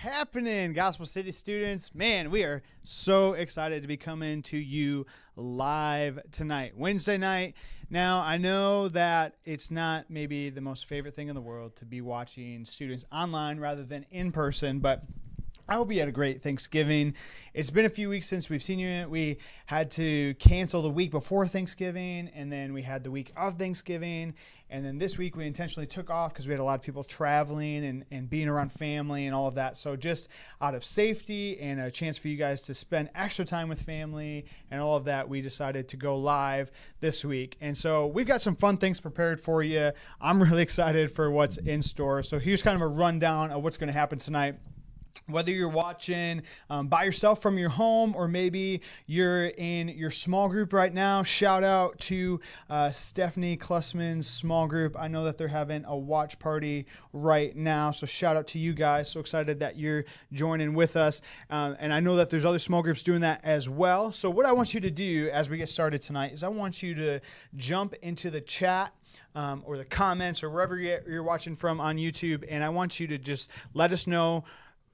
happening, Gospel City students? Man, we are so excited to be coming to you live tonight, Wednesday night. Now, I know that it's not maybe the most favorite thing in the world to be watching students online rather than in person, but I hope you had a great Thanksgiving. It's been a few weeks since we've seen you. We had to cancel the week before Thanksgiving, and then we had the week of Thanksgiving. And then this week we intentionally took off because we had a lot of people traveling and being around family and all of that. So just out of safety and a chance for you guys to spend extra time with family and all of that, we decided to go live this week. And so we've got some fun things prepared for you. I'm really excited for what's in store. So here's kind of a rundown of what's going to happen tonight. Whether you're watching by yourself from your home or maybe you're in your small group right now, shout out to Stephanie Klussman's small group. I know that they're having a watch party right now, so shout out to you guys. So excited that you're joining with us. And I know that there's other small groups doing that as well. So what I want you to do as we get started tonight is I want you to jump into the chat or the comments or wherever you're watching from on YouTube, and I want you to just let us know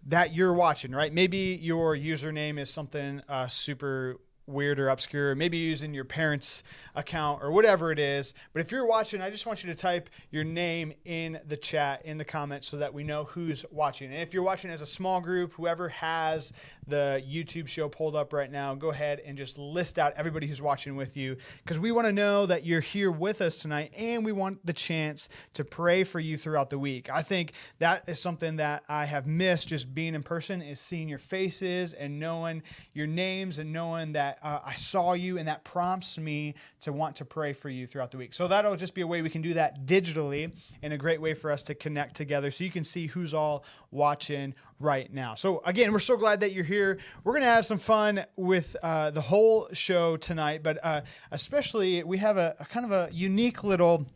that you're watching, right? Maybe your username is something super weird or obscure. Maybe you're using your parents' account or whatever it is. But if you're watching, I just want you to type your name in the chat, in the comments, so that we know who's watching. And if you're watching as a small group, whoever has the YouTube show pulled up right now, go ahead and just list out everybody who's watching with you, because we want to know that you're here with us tonight, and we want the chance to pray for you throughout the week. I think that is something that I have missed just being in person, is seeing your faces and knowing your names and knowing that I saw you, and that prompts me to want to pray for you throughout the week. So that'll just be a way we can do that digitally, and a great way for us to connect together so you can see who's all watching right now. So again, we're so glad that you're here. We're going to have some fun with the whole show tonight, but especially we have a kind of a unique little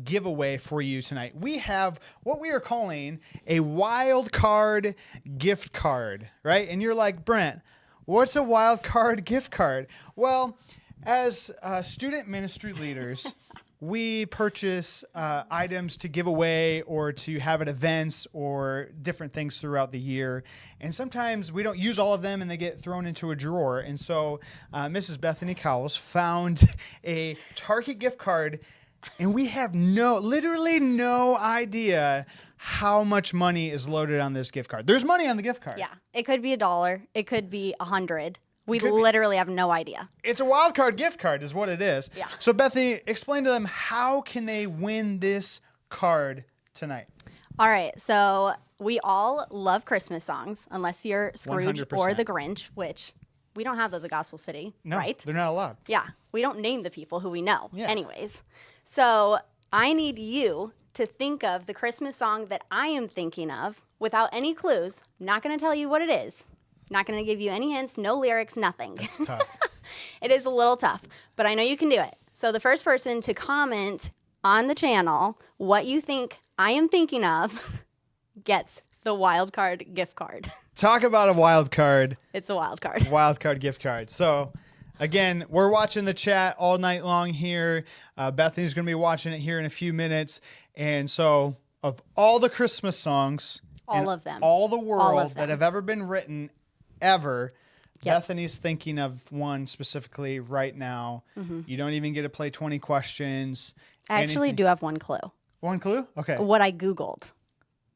giveaway for you tonight. We have what we are calling a wild card gift card, right? And you're like, Brent, what's a wild card gift card? Well, as student ministry leaders, we purchase items to give away or to have at events or different things throughout the year. And sometimes we don't use all of them and they get thrown into a drawer. And so Mrs. Bethany Cowles found a Target gift card, and we have literally no idea how much money is loaded on this gift card. There's money on the gift card. Yeah, it could be $1. It could be $100. We literally have no idea. It's a wild card gift card is what it is. Yeah. So Bethany, explain to them, how can they win this card tonight? All right, so we all love Christmas songs, unless you're Scrooge 100%. or the Grinch, which we don't have those at Gospel City, No, right? they're not allowed. Yeah, we don't name the people who we know. Yeah. Anyways, so I need you to think of the Christmas song that I am thinking of without any clues. I'm not going to tell you what it is. Not going to give you any hints, no lyrics, nothing. It's tough. It is a little tough, but I know you can do it. So the first person to comment on the channel what you think I am thinking of gets the wild card gift card. Talk about a wild card. It's a wild card. Wild card gift card. So again, we're watching the chat all night long here. Bethany's going to be watching it here in a few minutes. And so of all the Christmas songs, All of them. all the world All of them. that have ever been written, ever, Yep. Bethany's thinking of one specifically right now. Mm-hmm. You don't even get to play 20 questions. I actually anything. do have one clue. One clue? Okay. What I Googled.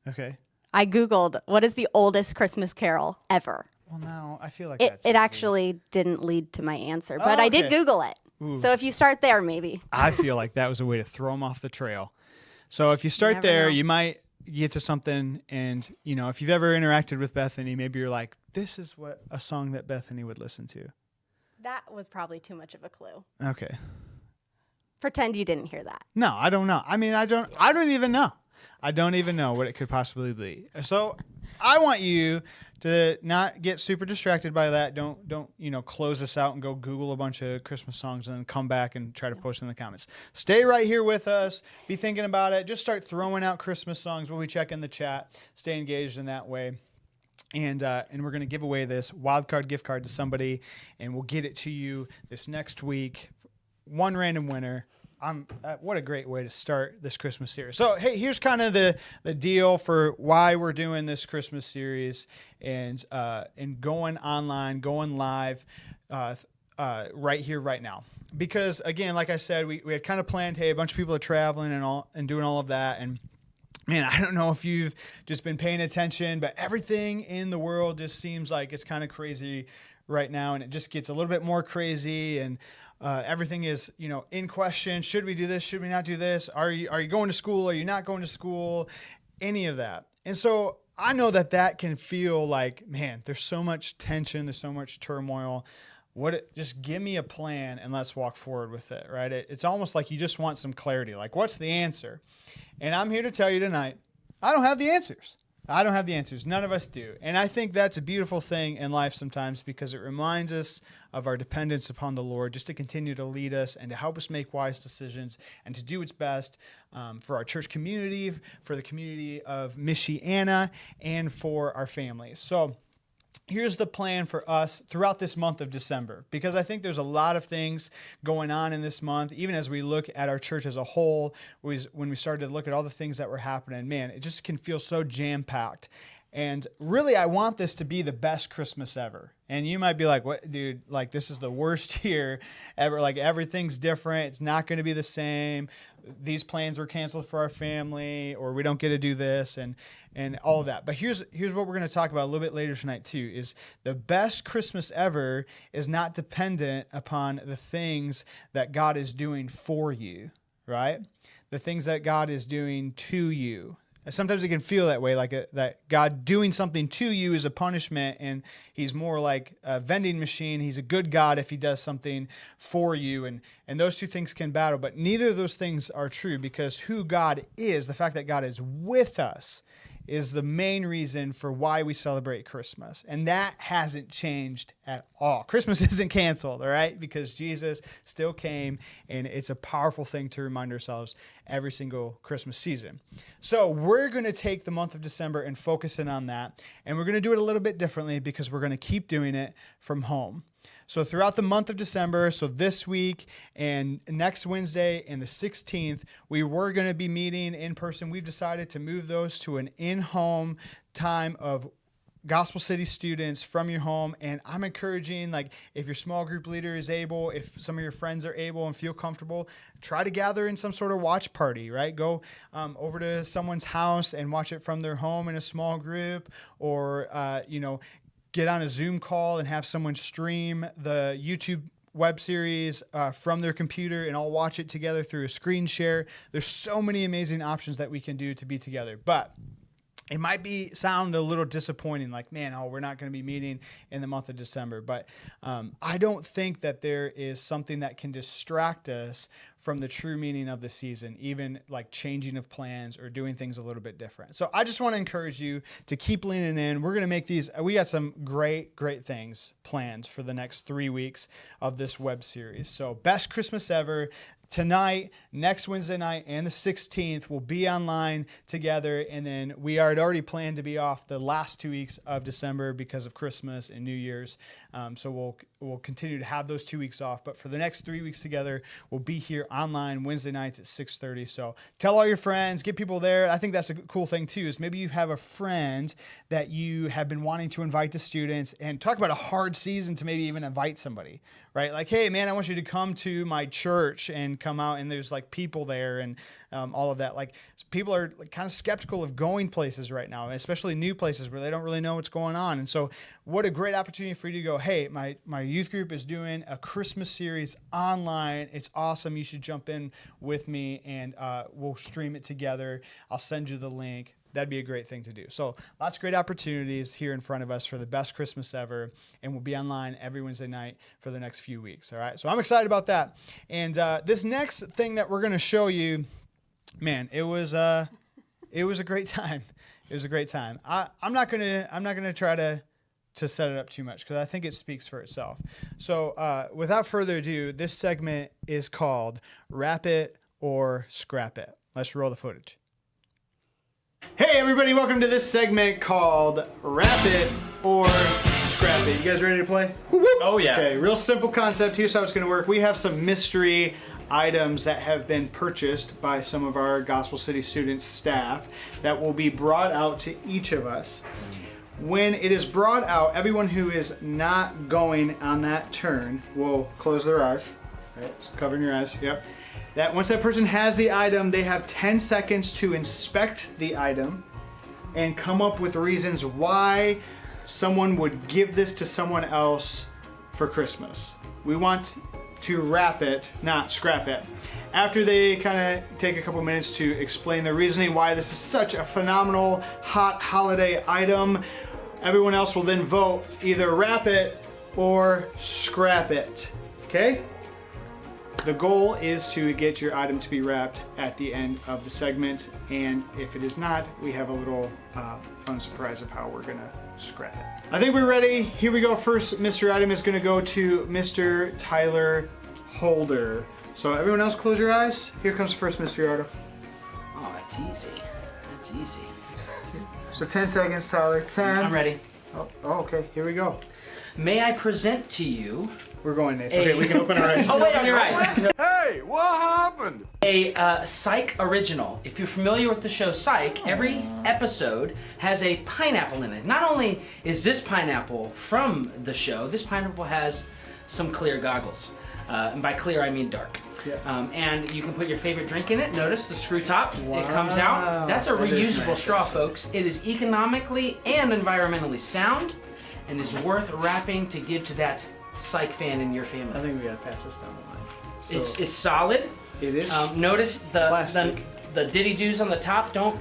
Okay. I Googled what is the oldest Christmas carol ever. Well, now I feel like It that's easy. actually didn't lead to my answer, but Oh, I did okay. Google it. Ooh. So if you start there, maybe. I feel like that was a way to throw them off the trail. So if you start never there, know. you might get to something. And, you know, if you've ever interacted with Bethany, maybe you're like, this is what a song that Bethany would listen to. That was probably too much of a clue. Okay. Pretend you didn't hear that. No, I don't know. I mean, I don't even know. I don't even know what it could possibly be. So I want you to not get super distracted by that. Don't close this out and go Google a bunch of Christmas songs and then come back and try to post in the comments. Stay right here with us. Be thinking about it. Just start throwing out Christmas songs when we check in the chat. Stay engaged in that way. And we're going to give away this wildcard gift card to somebody, and we'll get it to you this next week. One random winner. what a great way to start this Christmas series. So, hey, here's kind of the deal for why we're doing this Christmas series and going online, going live right here, right now. Because, again, like I said, we had kind of planned, hey, a bunch of people are traveling and doing all of that. And, man, I don't know if you've just been paying attention, but everything in the world just seems like it's kind of crazy right now. And it just gets a little bit more crazy. And everything is, in question. Should we do this? Should we not do this? Are you going to school? Are you not going to school? Any of that. And so I know that can feel like, man, there's so much tension. There's so much turmoil. Just give me a plan and let's walk forward with it, right? It's almost like you just want some clarity. Like, what's the answer? And I'm here to tell you tonight, I don't have the answers. I don't have the answers. None of us do. And I think that's a beautiful thing in life sometimes because it reminds us of our dependence upon the Lord just to continue to lead us and to help us make wise decisions and to do its best for our church community, for the community of Michiana, and for our families. So here's the plan for us throughout this month of December, because I think there's a lot of things going on in this month, even as we look at our church as a whole. When we started to look at all the things that were happening, man, it just can feel so jam-packed. And really, I want this to be the best Christmas ever. And you might be like, what, dude, like this is the worst year ever. Like everything's different. It's not going to be the same. These plans were canceled for our family, or we don't get to do this and all of that. But here's what we're going to talk about a little bit later tonight too, is the best Christmas ever is not dependent upon the things that God is doing for you, right? The things that God is doing to you. Sometimes it can feel that way, like that God doing something to you is a punishment, and he's more like a vending machine. He's a good God if he does something for you, and those two things can battle. But neither of those things are true, because who God is, the fact that God is with us, is the main reason for why we celebrate Christmas. And that hasn't changed at all. Christmas isn't canceled, all right? Because Jesus still came, and it's a powerful thing to remind ourselves every single Christmas season. So we're going to take the month of December and focus in on that. And we're going to do it a little bit differently because we're going to keep doing it from home. So throughout the month of December, so this week and next Wednesday and the 16th, we were going to be meeting in person. We've decided to move those to an in-home time of Gospel City students from your home. And I'm encouraging, like, if your small group leader is able, if some of your friends are able and feel comfortable, try to gather in some sort of watch party, right? Go over to someone's house and watch it from their home in a small group, or, get on a Zoom call and have someone stream the YouTube web series from their computer, and all watch it together through a screen share. There's so many amazing options that we can do to be together. But it might sound a little disappointing, like, man, we're not going to be meeting in the month of December. But I don't think that there is something that can distract us from the true meaning of the season, even like changing of plans or doing things a little bit different. So I just want to encourage you to keep leaning in. We're going to make these, we got some great things planned for the next 3 weeks of this web series. So best Christmas ever. Tonight, next Wednesday night, and the 16th, we'll be online together. And then we had already planned to be off the last 2 weeks of December because of Christmas and New Year's. So we'll continue to have those 2 weeks off. But for the next 3 weeks together, we'll be here online Wednesday nights at 6:30. So tell all your friends, get people there. I think that's a cool thing too, is maybe you have a friend that you have been wanting to invite to students, and talk about a hard season to maybe even invite somebody, right? Like, hey, man, I want you to come to my church and come out, and there's like people there and all of that. Like, people are kind of skeptical of going places right now, especially new places where they don't really know what's going on. And so what a great opportunity for you to go, hey, my youth group is doing a Christmas series online. It's awesome. You should jump in with me, and we'll stream it together. I'll send you the link. That'd be a great thing to do. So lots of great opportunities here in front of us for the best Christmas ever. And we'll be online every Wednesday night for the next few weeks. All right. So I'm excited about that. And this next thing that we're going to show you, man, it was a great time. It was a great time. I'm not gonna try to set it up too much, because I think it speaks for itself. So without further ado, this segment is called Wrap It or Scrap It. Let's roll the footage. Hey everybody, welcome to this segment called Wrap It or Scrap It. You guys ready to play? Oh yeah. Okay, real simple concept. Here's how it's going to work. We have some mystery items that have been purchased by some of our Gospel City students staff that will be brought out to each of us. When it is brought out, everyone who is not going on that turn will close their eyes. Right, so covering your eyes, yep. That once that person has the item, they have 10 seconds to inspect the item and come up with reasons why someone would give this to someone else for Christmas. We want to wrap it, not scrap it. After they kind of take a couple minutes to explain the reasoning why this is such a phenomenal hot holiday item, everyone else will then vote either wrap it or scrap it. Okay? The goal is to get your item to be wrapped at the end of the segment, and if it is not, we have a little fun surprise of how we're gonna scrap it. I think we're ready. Here we go. First mystery item is gonna go to Mr. Tyler Holder. So everyone else close your eyes. Here comes the first mystery item. Oh, that's easy. That's easy. So 10 seconds, Tyler. 10. I'm ready. Oh, okay. Here we go. May I present to you We're going, Nathan. a... Okay, we can open our eyes. Oh, wait, on your eyes. Hey, what happened? A Psych original. If you're familiar with the show Psych, every episode has a pineapple in it. Not only is this pineapple from the show, this pineapple has some clear goggles. And by clear, I mean dark. Yeah. And you can put your favorite drink in it. Notice the screw top. Wow. It comes out. That's a That is reusable nice, straw, actually. folks. It is economically and environmentally sound and is worth wrapping to give to that Psych fan in your I family. think we gotta pass this down the line. So It's solid. it is. Notice the Plastic. the diddy doos on the top don't.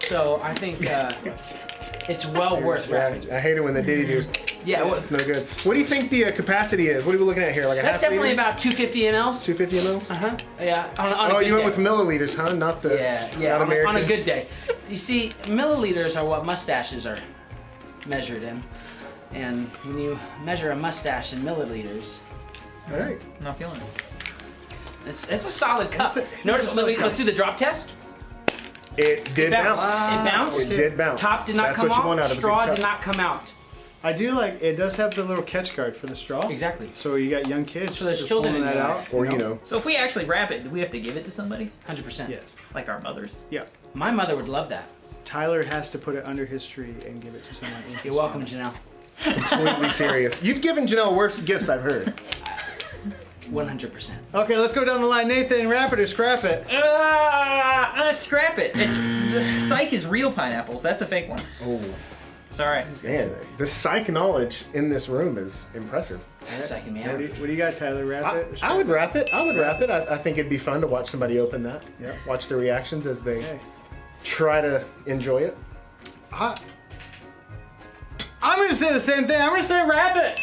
So I think it's well worth wrapping. I hate it when the diddy doos. Yeah, well, It's no good. What do you think the capacity is? What are we looking at here? Like a that's half definitely liter? about 250 mLs. 250 mLs? Uh-huh. Yeah. On a Oh, good you went day. with milliliters, huh? Not the Yeah. not American. On a good day. You see, milliliters are what mustaches are measured in, and when you measure a mustache in milliliters, All right. I'm not feeling it. it's a solid cup. It's a Notice. solid cup. Let's do the drop test. It did Bounce. bounce. It bounced. It did bounce. Top did not That's come what you off. want out of a good Straw cup. did not come out. I do like it. Does have the little catch guard for the straw. Exactly. So you got young kids. So there's just children pulling in that there. out. Or, you know. So if we actually wrap it, do we have to give it to somebody? 100%. Yes. Like our mothers? Yeah. My mother would love that. Tyler has to put it under his tree and give it to someone. in You're his welcome, family. Janelle. Completely serious. You've given Janelle worse gifts, I've heard. 100%. Okay, let's go down the line. Nathan, wrap it or scrap it. Scrap it. It's Psych is real pineapples. That's a fake one. Oh, It's all right. man. The psych knowledge in this room is impressive. That's psyching me What out. do you got, Tyler? Wrap it? Or scrap I would wrap it. I would wrap it. I think it'd be fun to watch somebody open that. Yep. Watch their reactions as they Okay. try to enjoy it. I'm gonna say the same thing. I'm gonna say wrap it.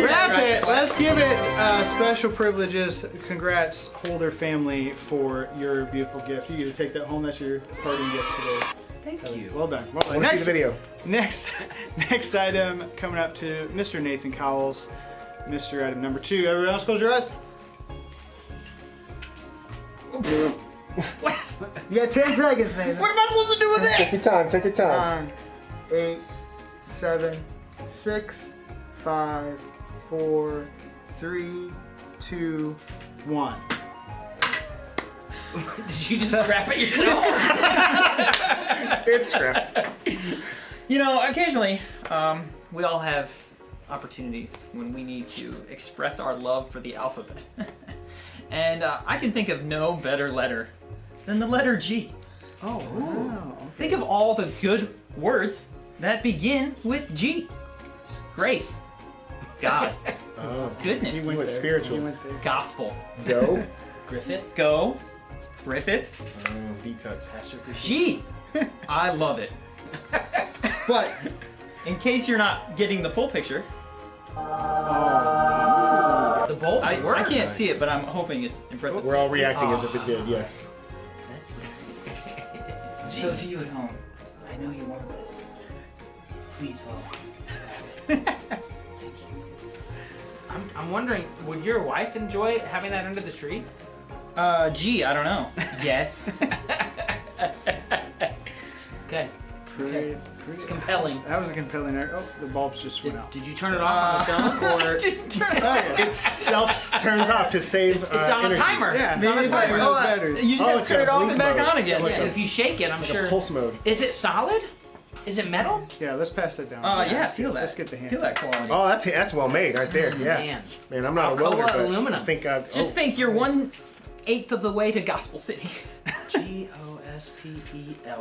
Wrap it. Let's give it special privileges. Congrats, Holder family, for your beautiful gift. You get to take that home. That's your parting gift today. Thank you. Well done. Well I done. want to see the video. Next item coming up to Mr. Nathan Cowles. Mr. Item number 2. Everyone else close your eyes. You got 10 seconds, Nathan. What am I supposed to do with Take it? your time. Take your time. 9, 8, 7, 6, 5, 4, 3, 2, 1. Did you just scrap it yourself? It's scrap. You know, occasionally, we all have opportunities when we need to express our love for the alphabet. And I can think of no better letter than the letter G. Oh, wow. Think of all the good words that begin with G. Grace. God. Oh, Goodness. went there. spiritual. You went there. Gospel. go. Griffith. Go. Griffith. Oh, deep cuts. Pastor Griffith. G. I love it. But in case you're not getting the full picture, The bold I words. can't see it, but I'm hoping it's impressive. We're all reacting as if it did. Yes. So to you at home, I know you want this. Please vote. Thank you. I'm wondering, would your wife enjoy having that under the tree? G, I don't know. Yes. Okay. Pretty It's compelling. That was a compelling. Oh, the bulbs just went out. Did you turn it off on its own, or Didn't turn it Oh, off. yeah. It self turns off to save. it's on energy. a timer? Yeah, It's on a maybe if I timer. remove batteries. You just Oh, gotta it's turn got it a off blink and back mode. on again. Like Yeah, if you shake it, I'm Like sure. a pulse mode. Is it solid? Is it metal? Yeah, let's pass that down. Yeah, feel that. Let's get the hand. Feel that quality. Oh, that's well made right there. Yeah. Man, I'm not a welder, Alcoa but aluminum. I think I. Just think you're 1/8 of the way to Gospel City. Gospel.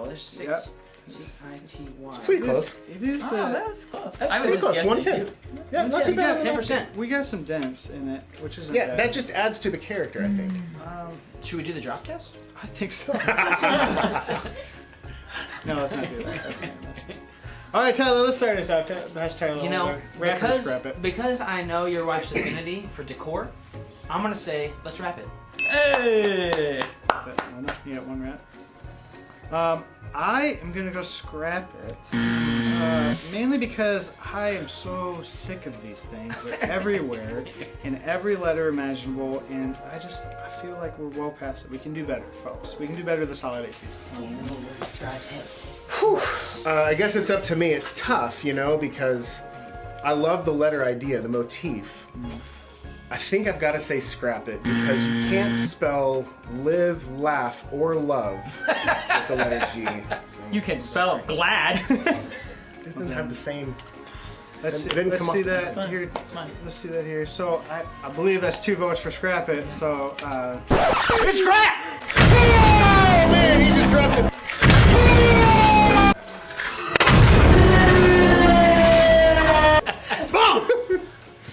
There's 6. Yep. CITY. pretty close. It is. Oh, that was close. That's I was Pretty just close. guessing. 110. Yeah, not too You got bad. 10%. We got some dents in it, which isn't Yeah, bad. that just adds to the character, I think. Should we do the drop test? I think so. No, let's not do that. That's all right, Tyler. Let's start this out. Pass Tyler. You know, wrap it, scrap it. because I know your wife's affinity for decor, I'm gonna say let's wrap it. Hey! You got one wrap. I am gonna go scrap it, mainly because I am so sick of these things. They're everywhere, in every letter imaginable, and I feel like we're well past it. We can do better, folks. We can do better this holiday season. I guess it's up to me. It's tough, because I love the letter idea, the motif. I think I've got to say scrap it because you can't spell live, laugh, or love with the letter G. So You can spell glad. it doesn't have the same. Let's It didn't let's come see up- that fine. here. It's fine. Let's see that here. So I believe that's 2 votes for scrap it. So it's scrap. Oh man, he just dropped it.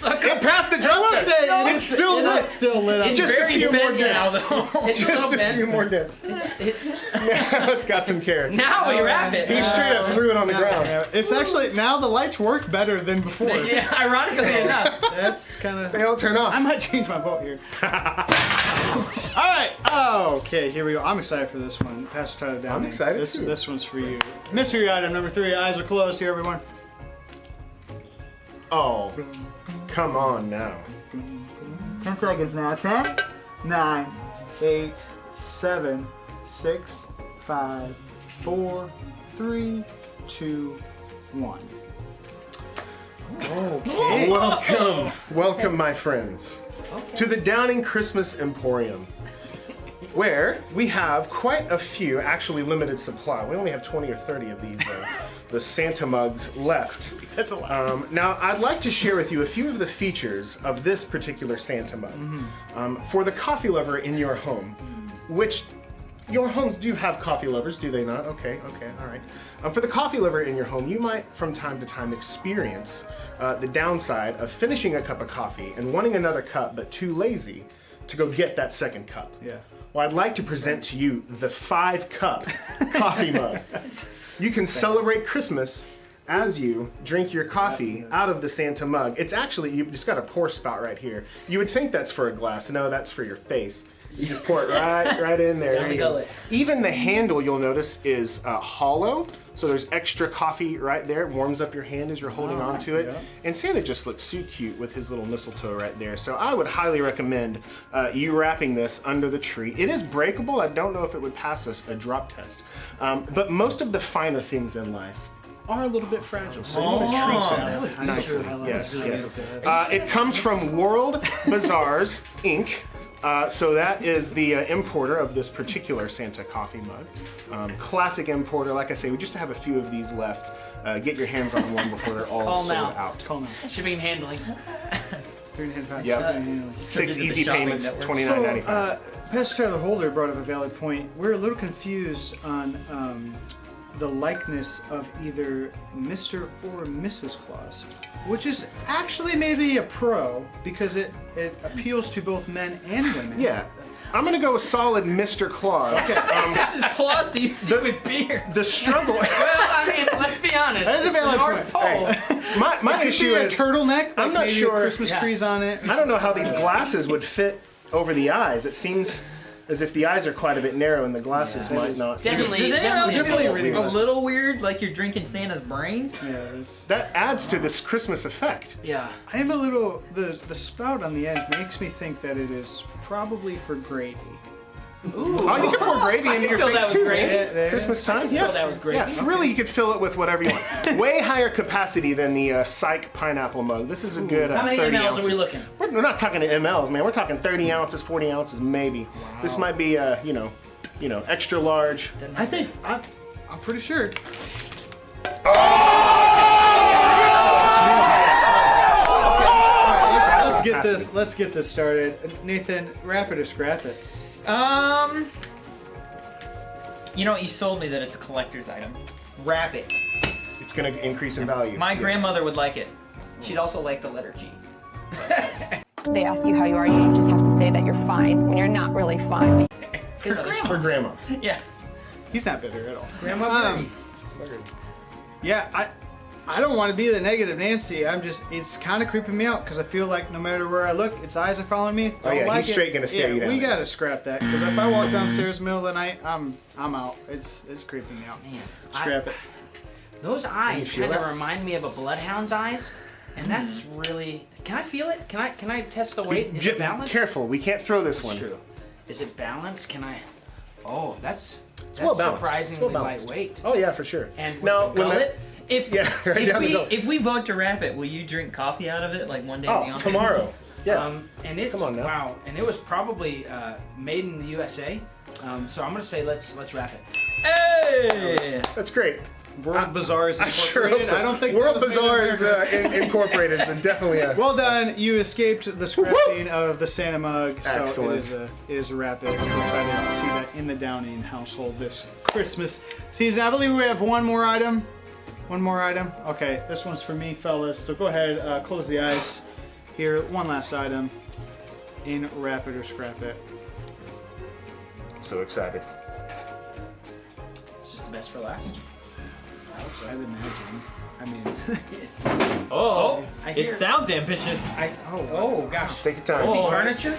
It passed the drug test. It's still lit. Still lit up. Just a very few more bent now, dents. though. It's a Just little a bent. few more dents. It's, Now it's got some character. now we wrap it. He straight up threw it on the ground. Yeah, it's actually now the lights work better than before. Yeah, ironically enough. That's kind of. They don't turn off. I might change my vote here. All right. Oh, okay. Here we go. I'm excited for this one. Pass Tyler down. I'm excited This too. this one's for you. Mystery item number 3. Eyes are closed here, everyone. Oh, come on now. 10 seconds now. 10, 9, 8, 7, 6, 5, 4, 3, 2, 1. Okay. Welcome, my friends, to the Downing Christmas Emporium, where we have quite a few, actually limited supply. We only have 20 or 30 of these, the Santa mugs left. That's a lot. Now, I'd like to share with you a few of the features of this particular Santa mug. For the coffee lover in your home, which your homes do have coffee lovers, do they not? Okay, all right. For the coffee lover in your home, you might from time to time experience the downside of finishing a cup of coffee and wanting another cup, but too lazy to go get that second cup. Yeah. Well, I'd like to present to you the 5-cup coffee mug. You can celebrate Christmas as you drink your coffee out of the Santa mug. It's actually, you've just got a pour spout right here. You would think that's for a glass. No, that's for your face. You just pour it right in there. There you go. Even the handle, you'll notice, is hollow. So there's extra coffee right there. It warms up your hand as you're holding on to it. Yeah. And Santa just looks so cute with his little mistletoe right there. So I would highly recommend you wrapping this under the tree. It is breakable. I don't know if it would pass us a drop test. But most of the finer things in life are a little bit fragile. So you want to treat them nicely. Yes, yes. It comes from World Bazaars, Inc. So that is the importer of this particular Santa coffee mug. Classic importer. Like I say, we just have a few of these left. Get your hands on one before they're all Call sold now. out. Call now. Shipping and handling. 3.5 Yep. 6 to the easy shopping payments, network. $29.95. Pastor Tyler Holder brought up a valid point. We're a little confused on the likeness of either Mr. or Mrs. Claus, which is actually maybe a pro because it appeals to both men and women. Yeah. I'm gonna go with solid Mr. Claus. This is Claus do you see with beard? The struggle. Well, I mean, let's be honest. That is a it's the valid North point. Pole. My issue Maybe a is turtleneck. I'm like not maybe with sure- Christmas yeah. trees on it. I don't know how these glasses would fit over the eyes. It seems as if the eyes are quite a bit narrow and the glasses might not. Definitely. Does anyone else definitely feel ridiculous. a little weird, like you're drinking Santa's brains? Yeah, that's, That adds to this Christmas effect. Yeah. I am a little. The spout on the end makes me think that it is probably for Grady. Ooh. Oh, you can pour gravy into your fill that face with too. gravy. Right? Christmas time, yeah. fill that with gravy. Yeah, really, you could fill it with whatever you want. Way higher capacity than the Psych pineapple mug. This is a good How many 30 mLs ounces. are we looking? We're not talking to mLs, man. We're talking 30 ounces, 40 ounces, maybe. This might be, you know, extra large. I think I'm pretty sure. Let's get this started. Nathan, wrap it or scrap it. You know, you sold me that it's a collector's item. Wrap it. It's going to increase in value. My Yes. grandmother would like it. She'd also like the letter G. They ask you how you are, you just have to say that you're fine when you're not really fine. For For grandma. Yeah. He's not bitter at all. Grandma Birdie. Yeah, I don't want to be the negative Nancy. It's kind of creeping me out because I feel like no matter where I look, its eyes are following me. Oh, yeah, he's straight gonna stare you down. We gotta scrap that because if I walk downstairs middle of the night, I'm out. It's creeping me out. Man, Scrap it. those eyes feel kind of that? remind me of a bloodhound's eyes, and that's really. Can I feel it? Can I test the weight? Is it balanced? Careful, we can't throw this one. True. Is it balanced? Can I? Oh, that's well balanced. surprisingly It's well balanced. lightweight. Oh yeah, for sure. And now, with the when the- gullet, yeah, right down the gullet. if we vote to wrap it, will you drink coffee out of it like one day in the Oh, office? tomorrow. Yeah. and it. Come on now. Wow, and it was probably made in the USA. So I'm gonna say let's wrap it. Hey! That's great. World Bazaar is I sure hope incorporated. so. I don't think World that was made in Bazaar is America. incorporated. And definitely a. Well done. You escaped the scrapping of the Santa mug. So Excellent. it is a wrap it. I'm excited to see that in the Downing household this Christmas season. I believe we have one more item. One more item. Okay, this one's for me, fellas. So go ahead, close the ice. Here, one last item. In wrap it or scrap it. So excited. It's just the best for last. I would imagine. I mean, Oh, I hear- it sounds ambitious. Oh gosh. Take your time. Oh. Furniture.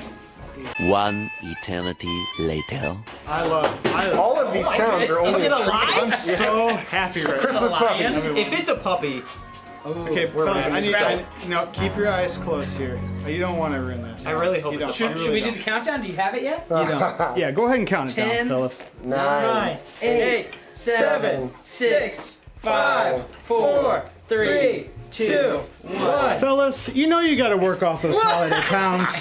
One eternity later. I love. All of these sounds are only. Is it alive? I'm so happy right now. Christmas puppy. If it's a puppy, Okay, We're fellas, ready I to need start. no. Keep your eyes closed here. You don't want to ruin this. I really hope You it's don't. a Should, puppy. should we do the countdown? Do you have it yet? You don't. Yeah, go ahead and count it 10. down, fellas. 9, 8, 7, 6, 5, 4, 3, 2, 1. Fellas, you know you got to work off those holiday pounds.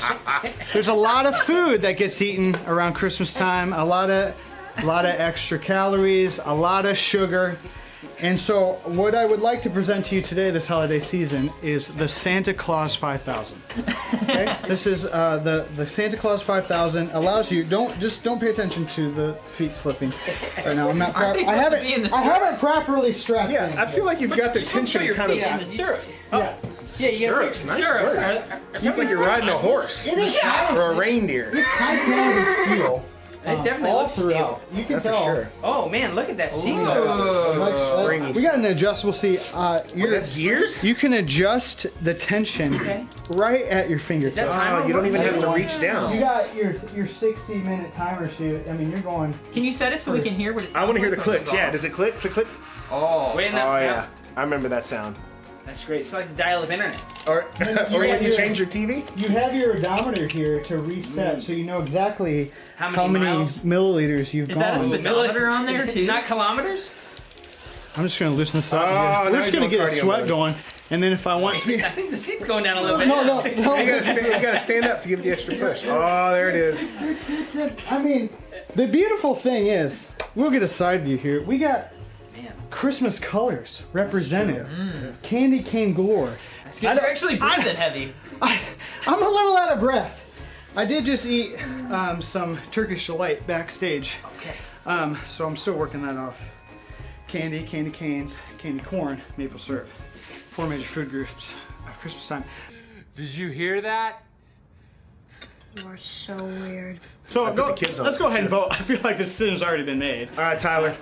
There's a lot of food that gets eaten around Christmas time. A lot of extra calories, a lot of sugar. And so, what I would like to present to you today, this holiday season, is the Santa Claus 5000. Okay? This is the Santa Claus 5000 allows you. Don't pay attention to the feet slipping right now. I'm not. Aren't they I supposed to be in the haven't stirrups? properly strapped. Yeah, in. I feel like you've got the tension Put your kind of. feet in the stirrups. Yeah. Yeah, you got Stirrups, nice stirrups. word. Are Seems like you're riding a horse Yeah. or a reindeer. It's high quality steel. It definitely all looks throughout. steel. You can That's for tell. sure. Oh man, look at that seat. Like, Springy. we got an adjustable seat. That's years? You can adjust the tension Okay. right at your fingertips. that time? Oh, you don't even have to reach You down. got your 60-minute timer shoot. I mean, you're going. Can you set it so we can hear what it sounds I want to hear the like when it clicks. goes Yeah, off? does it click? Click, click? Oh. Wait, no, Oh, yeah. I remember that sound. That's great. It's like the dial of internet. Or when you change your TV? You have your odometer here to reset, so you know exactly How many miles? milliliters you've Is that a gone. speedometer on there too? Not kilometers? I'm just gonna loosen this up. Oh, here. now We're just you're gonna get going a cardio sweat mode. going, and then if I want to. I think the seat's going down a little bit. No. You gotta stand up to give the extra push. Oh, there it is. I mean, the beautiful thing is, we'll get a side view here. We got Man. Christmas colors represented. Candy cane galore. You're actually breathing heavy. I'm a little out of breath. I did just eat some Turkish delight backstage, Okay. so I'm still working that off. Candy canes, candy corn, maple syrup. 4 major food groups of Christmas time. Did you hear that? You are so weird. So put the kids on let's go ahead and vote. I feel like the decision's already been made. All right, Tyler.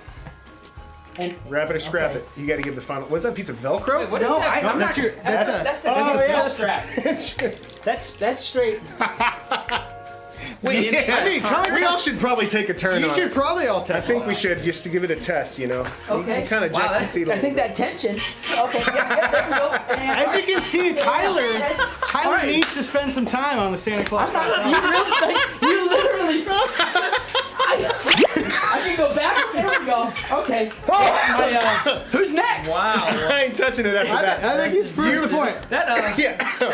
And Wrap it or scrap it. You gotta give the final. What's that piece of Velcro? Wait, what is no, that? I'm that's not. your- That's that's the Oh, yeah, belt that's strap. That's straight. Wait, Yeah. I mean, come We all should probably take a turn You on should it. probably all I test. think we should just to give it a test, you know. Okay. You kind of Wow, jack the that's- seat a I little think bit. that tension. Okay. Yeah, there we go. And As you can see, Tyler Alright. needs to spend some time on the Santa Claus. I'm not, you really think, you literally. I can go back. There we go. Okay. Who's next? Wow. I ain't touching it after that. I think he's proved the point. That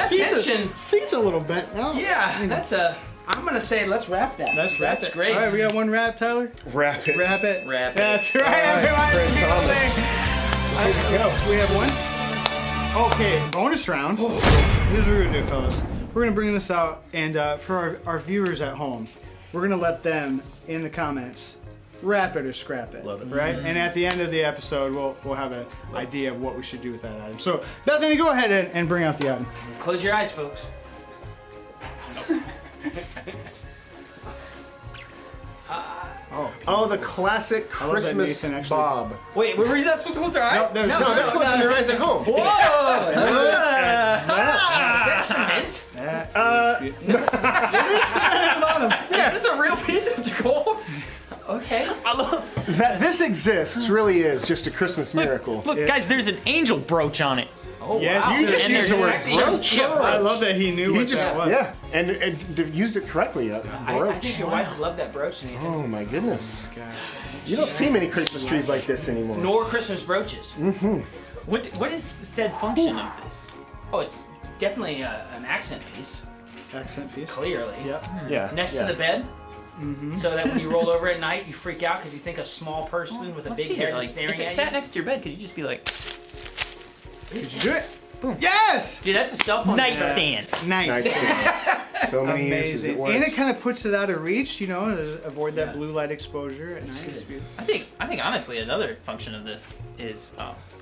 tension. Seat's a little bent. Oh. Yeah, that's a. I'm gonna say let's wrap that. That's great. All right, we got one wrap, Tyler. Wrap it. Wrap it. Wrap it. That's right, everyone. Fred Thomas. We have one. Okay, bonus round. Here's what we're gonna do, fellas. We're gonna bring this out, and for our viewers at home, we're gonna let them in the comments wrap it or scrap it. Love it. Right? And at the end of the episode, we'll have an idea of what we should do with that item. So, Bethany, go ahead and bring out the item. Close your eyes, folks. Oh, the classic love that Christmas Nathan actually- bob. Wait, were we not supposed to close our eyes? No, No, they're closing your eyes at home. Whoa! Is that cement? Is this a real piece of gold? Okay. I love. That this exists really is just a Christmas miracle. Look, guys, there's an angel brooch on it. Oh, Yes, wow. You just And used the word actually- brooch. Yeah, I love that he knew He what just, that was. yeah, and used it correctly. A I brooch. think your wife would love that brooch, Nathan. Oh my goodness. Gosh. You don't see many Christmas trees like this anymore. Nor Christmas brooches. What is said function of this? Oh, it's definitely an accent piece. Accent piece. Clearly. Yep. Yeah. Next yeah. to the bed. So that when you roll over at night, you freak out because you think a small person with a Let's big see head it. is Like, staring if it at sat you. next to your bed, could you just be like, Did you do it? Boom. Yes! Dude, that's a cell phone. nightstand? Nice. Nice. So many uses it Amazing. works. And it kind of puts it out of reach, you know, to avoid that blue light exposure at night. It's beautiful. I think honestly another function of this is,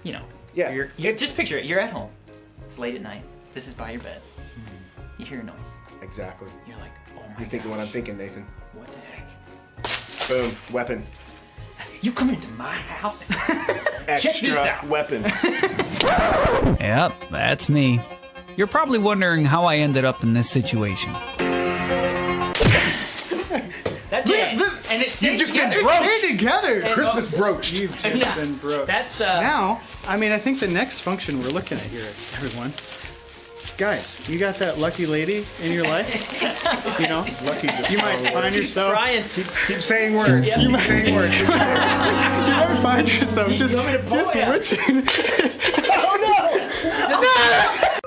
you know, Yeah, you it's- just picture it. You're at home. It's late at night. This is by your bed. You hear a noise. Exactly. You're like, oh my You're thinking what I'm thinking, Nathan. What the heck? Boom. Weapon. You come into my house? Extra out. weapon. Yep, that's me. You're probably wondering how I ended up in this situation. That's it. And it stayed just been together. broke. Stay together. Christmas broached. You've just Yeah. been broke. That's Now, I mean, I think the next function we're looking at here, everyone. Guys, you got that lucky lady in your life? You know, Lucky's a you might strong word. find yourself. Brian. Keep saying words. Yep. Keep saying words. You might find yourself just want me to pull ya? switching. Oh no!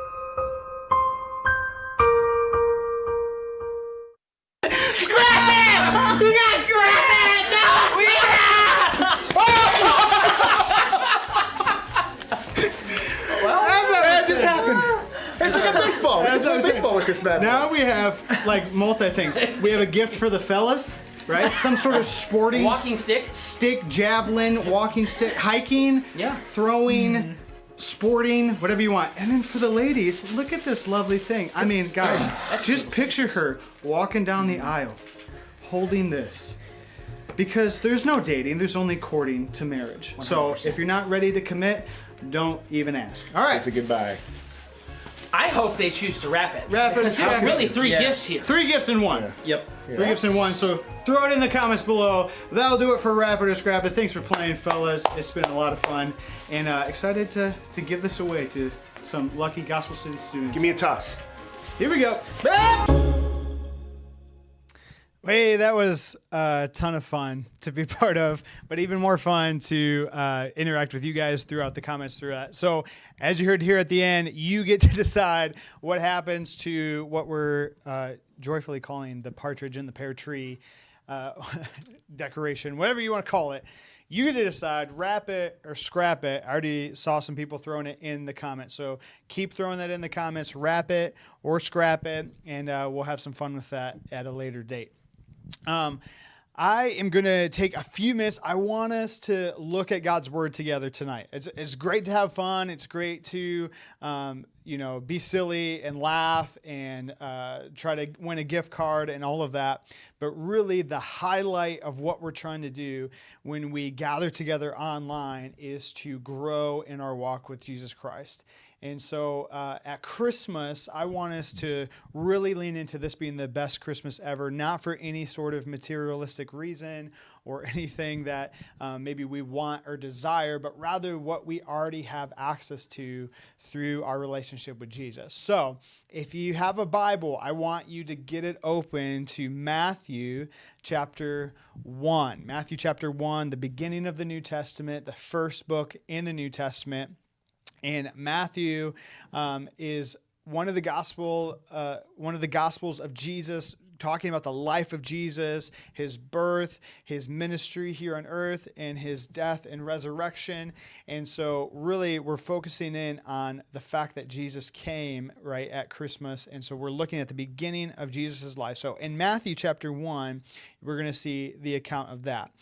Scrap it! You gotta scrap it! No! We That just happened. It's like a baseball. That's It's what like I'm saying. baseball with this bad boy. Now we have like multi things. We have a gift for the fellas, right? Some sort of sporting Walking stick. stick, javelin, walking stick, hiking, Yeah. throwing, sporting, whatever you want. And then for the ladies, look at this lovely thing. I mean, guys, just picture her walking down the aisle, holding this. Because there's no dating, there's only courting to marriage. So if you're not ready to commit, don't even ask. All right. It's a goodbye. I hope they choose to wrap it. Wrap it. Because there's really three Yeah. gifts here. 3 gifts in one. Yep. Three gifts in one. So throw it in the comments below. That'll do it for Wrap It or Scrap It. Thanks for playing, fellas. It's been a lot of fun. And excited to give this away to some lucky Gospel City students. Give me a toss. Here we go. Hey, that was a ton of fun to be part of, but even more fun to interact with you guys throughout the comments through that. So as you heard here at the end, you get to decide what happens to what we're joyfully calling the partridge in the pear tree decoration, whatever you want to call it. You get to decide, wrap it or scrap it. I already saw some people throwing it in the comments. So keep throwing that in the comments, wrap it or scrap it, and we'll have some fun with that at a later date. I am going to take a few minutes. I want us to look at God's Word together tonight. It's great to have fun. It's great to, be silly and laugh and try to win a gift card and all of that. But really the highlight of what we're trying to do when we gather together online is to grow in our walk with Jesus Christ. And so at Christmas, I want us to really lean into this being the best Christmas ever, not for any sort of materialistic reason or anything that maybe we want or desire, but rather what we already have access to through our relationship with Jesus. So if you have a Bible, I want you to get it open to Matthew chapter 1. Matthew chapter 1, the beginning of the New Testament, the first book in the New Testament. And Matthew is one of the Gospels of Jesus, talking about the life of Jesus, his birth, his ministry here on earth, and his death and resurrection. And so really we're focusing in on the fact that Jesus came right at Christmas. And so we're looking at the beginning of Jesus' life. So in Matthew chapter 1, we're going to see the account of that.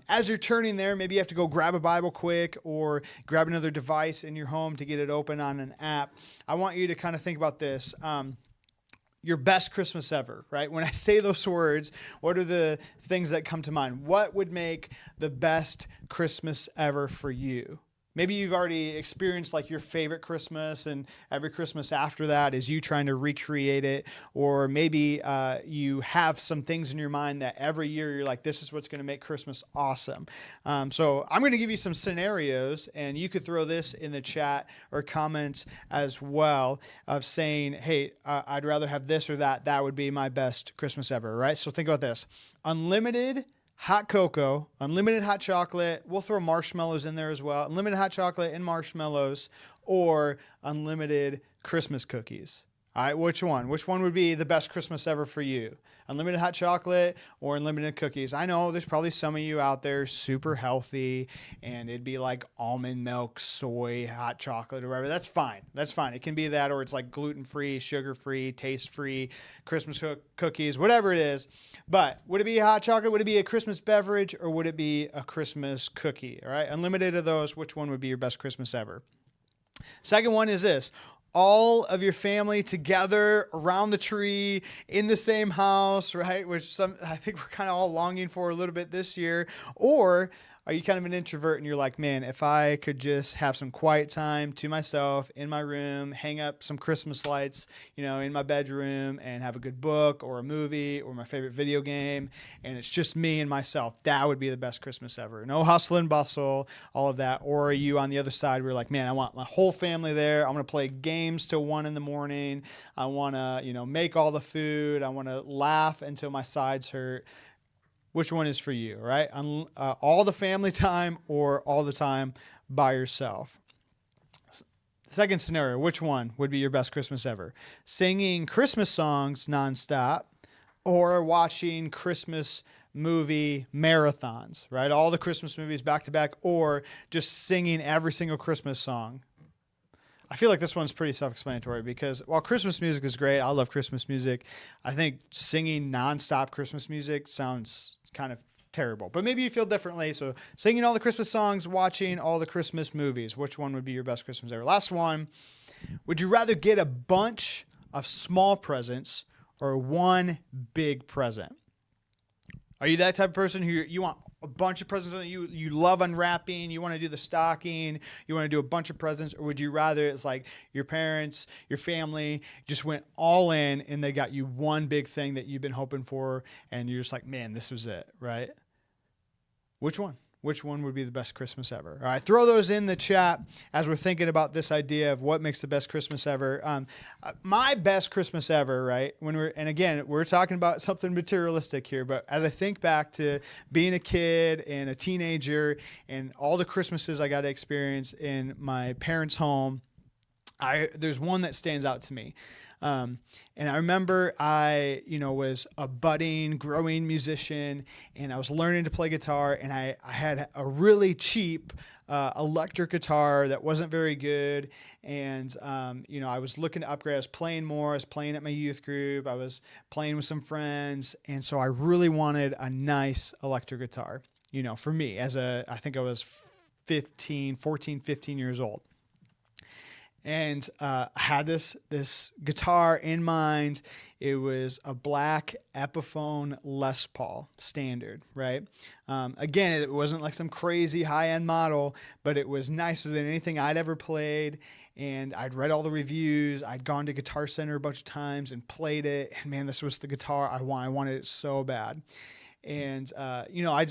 As you're turning there, maybe you have to go grab a Bible quick or grab another device in your home to get it open on an app. I want you to kind of think about this. Your best Christmas ever, right? When I say those words, what are the things that come to mind? What would make the best Christmas ever for you? Maybe you've already experienced like your favorite Christmas, and every Christmas after that is you trying to recreate it. Or maybe you have some things in your mind that every year you're like, this is what's going to make Christmas awesome. So I'm going to give you some scenarios, and you could throw this in the chat or comments as well of saying, hey, I'd rather have this or that. That would be my best Christmas ever, right? So think about this. Unlimited hot cocoa, unlimited hot chocolate. We'll throw marshmallows in there as well. Unlimited hot chocolate and marshmallows, or unlimited Christmas cookies. All right, which one? Which one would be the best Christmas ever for you? Unlimited hot chocolate or unlimited cookies? I know there's probably some of you out there super healthy, and it'd be like almond milk, soy, hot chocolate, or whatever. That's fine. That's fine. It can be that, or it's like gluten-free, sugar-free, taste-free, Christmas cookies, whatever it is. But would it be hot chocolate? Would it be a Christmas beverage? Or would it be a Christmas cookie? All right, unlimited of those. Which one would be your best Christmas ever? Second one is this. All of your family together around the tree in the same house, right? Which I think we're kind of all longing for a little bit this year. Or are you kind of an introvert and you're like, man, if I could just have some quiet time to myself in my room, hang up some Christmas lights, in my bedroom, and have a good book or a movie or my favorite video game, and it's just me and myself, that would be the best Christmas ever. No hustle and bustle, all of that. Or are you on the other side where you're like, man, I want my whole family there. I'm going to play games till 1 a.m. I want to, make all the food. I want to laugh until my sides hurt. Which one is for you, right? All the family time or all the time by yourself? Second scenario, which one would be your best Christmas ever? Singing Christmas songs nonstop or watching Christmas movie marathons, right? All the Christmas movies back to back, or just singing every single Christmas song. I feel like this one's pretty self-explanatory because while Christmas music is great, I love Christmas music, I think singing nonstop Christmas music sounds kind of terrible. But maybe you feel differently. So singing all the Christmas songs, watching all the Christmas movies, which one would be your best Christmas ever? Last one, would you rather get a bunch of small presents or one big present? Are you that type of person who you want a bunch of presents? You love unwrapping, you want to do the stocking, you want to do a bunch of presents? Or would you rather it's like your parents, your family just went all in and they got you one big thing that you've been hoping for and you're just like, man, this was it, right? Which one? Which one would be the best Christmas ever? All right, throw those in the chat as we're thinking about this idea of what makes the best Christmas ever. My best Christmas ever, right? And again, we're talking about something materialistic here, but as I think back to being a kid and a teenager and all the Christmases I got to experience in my parents' home, there's one that stands out to me. And I remember I was a budding, growing musician, and I was learning to play guitar, and I had a really cheap electric guitar that wasn't very good. And, I was looking to upgrade. I was playing more. I was playing at my youth group. I was playing with some friends. And so I really wanted a nice electric guitar, for me I think I was 14, 15 years old. And I had this guitar in mind. It was a black Epiphone Les Paul standard, right? Again, it wasn't like some crazy high-end model, but it was nicer than anything I'd ever played. And I'd read all the reviews. I'd gone to Guitar Center a bunch of times and played it. And man, this was the guitar I wanted it so bad. And, you know, I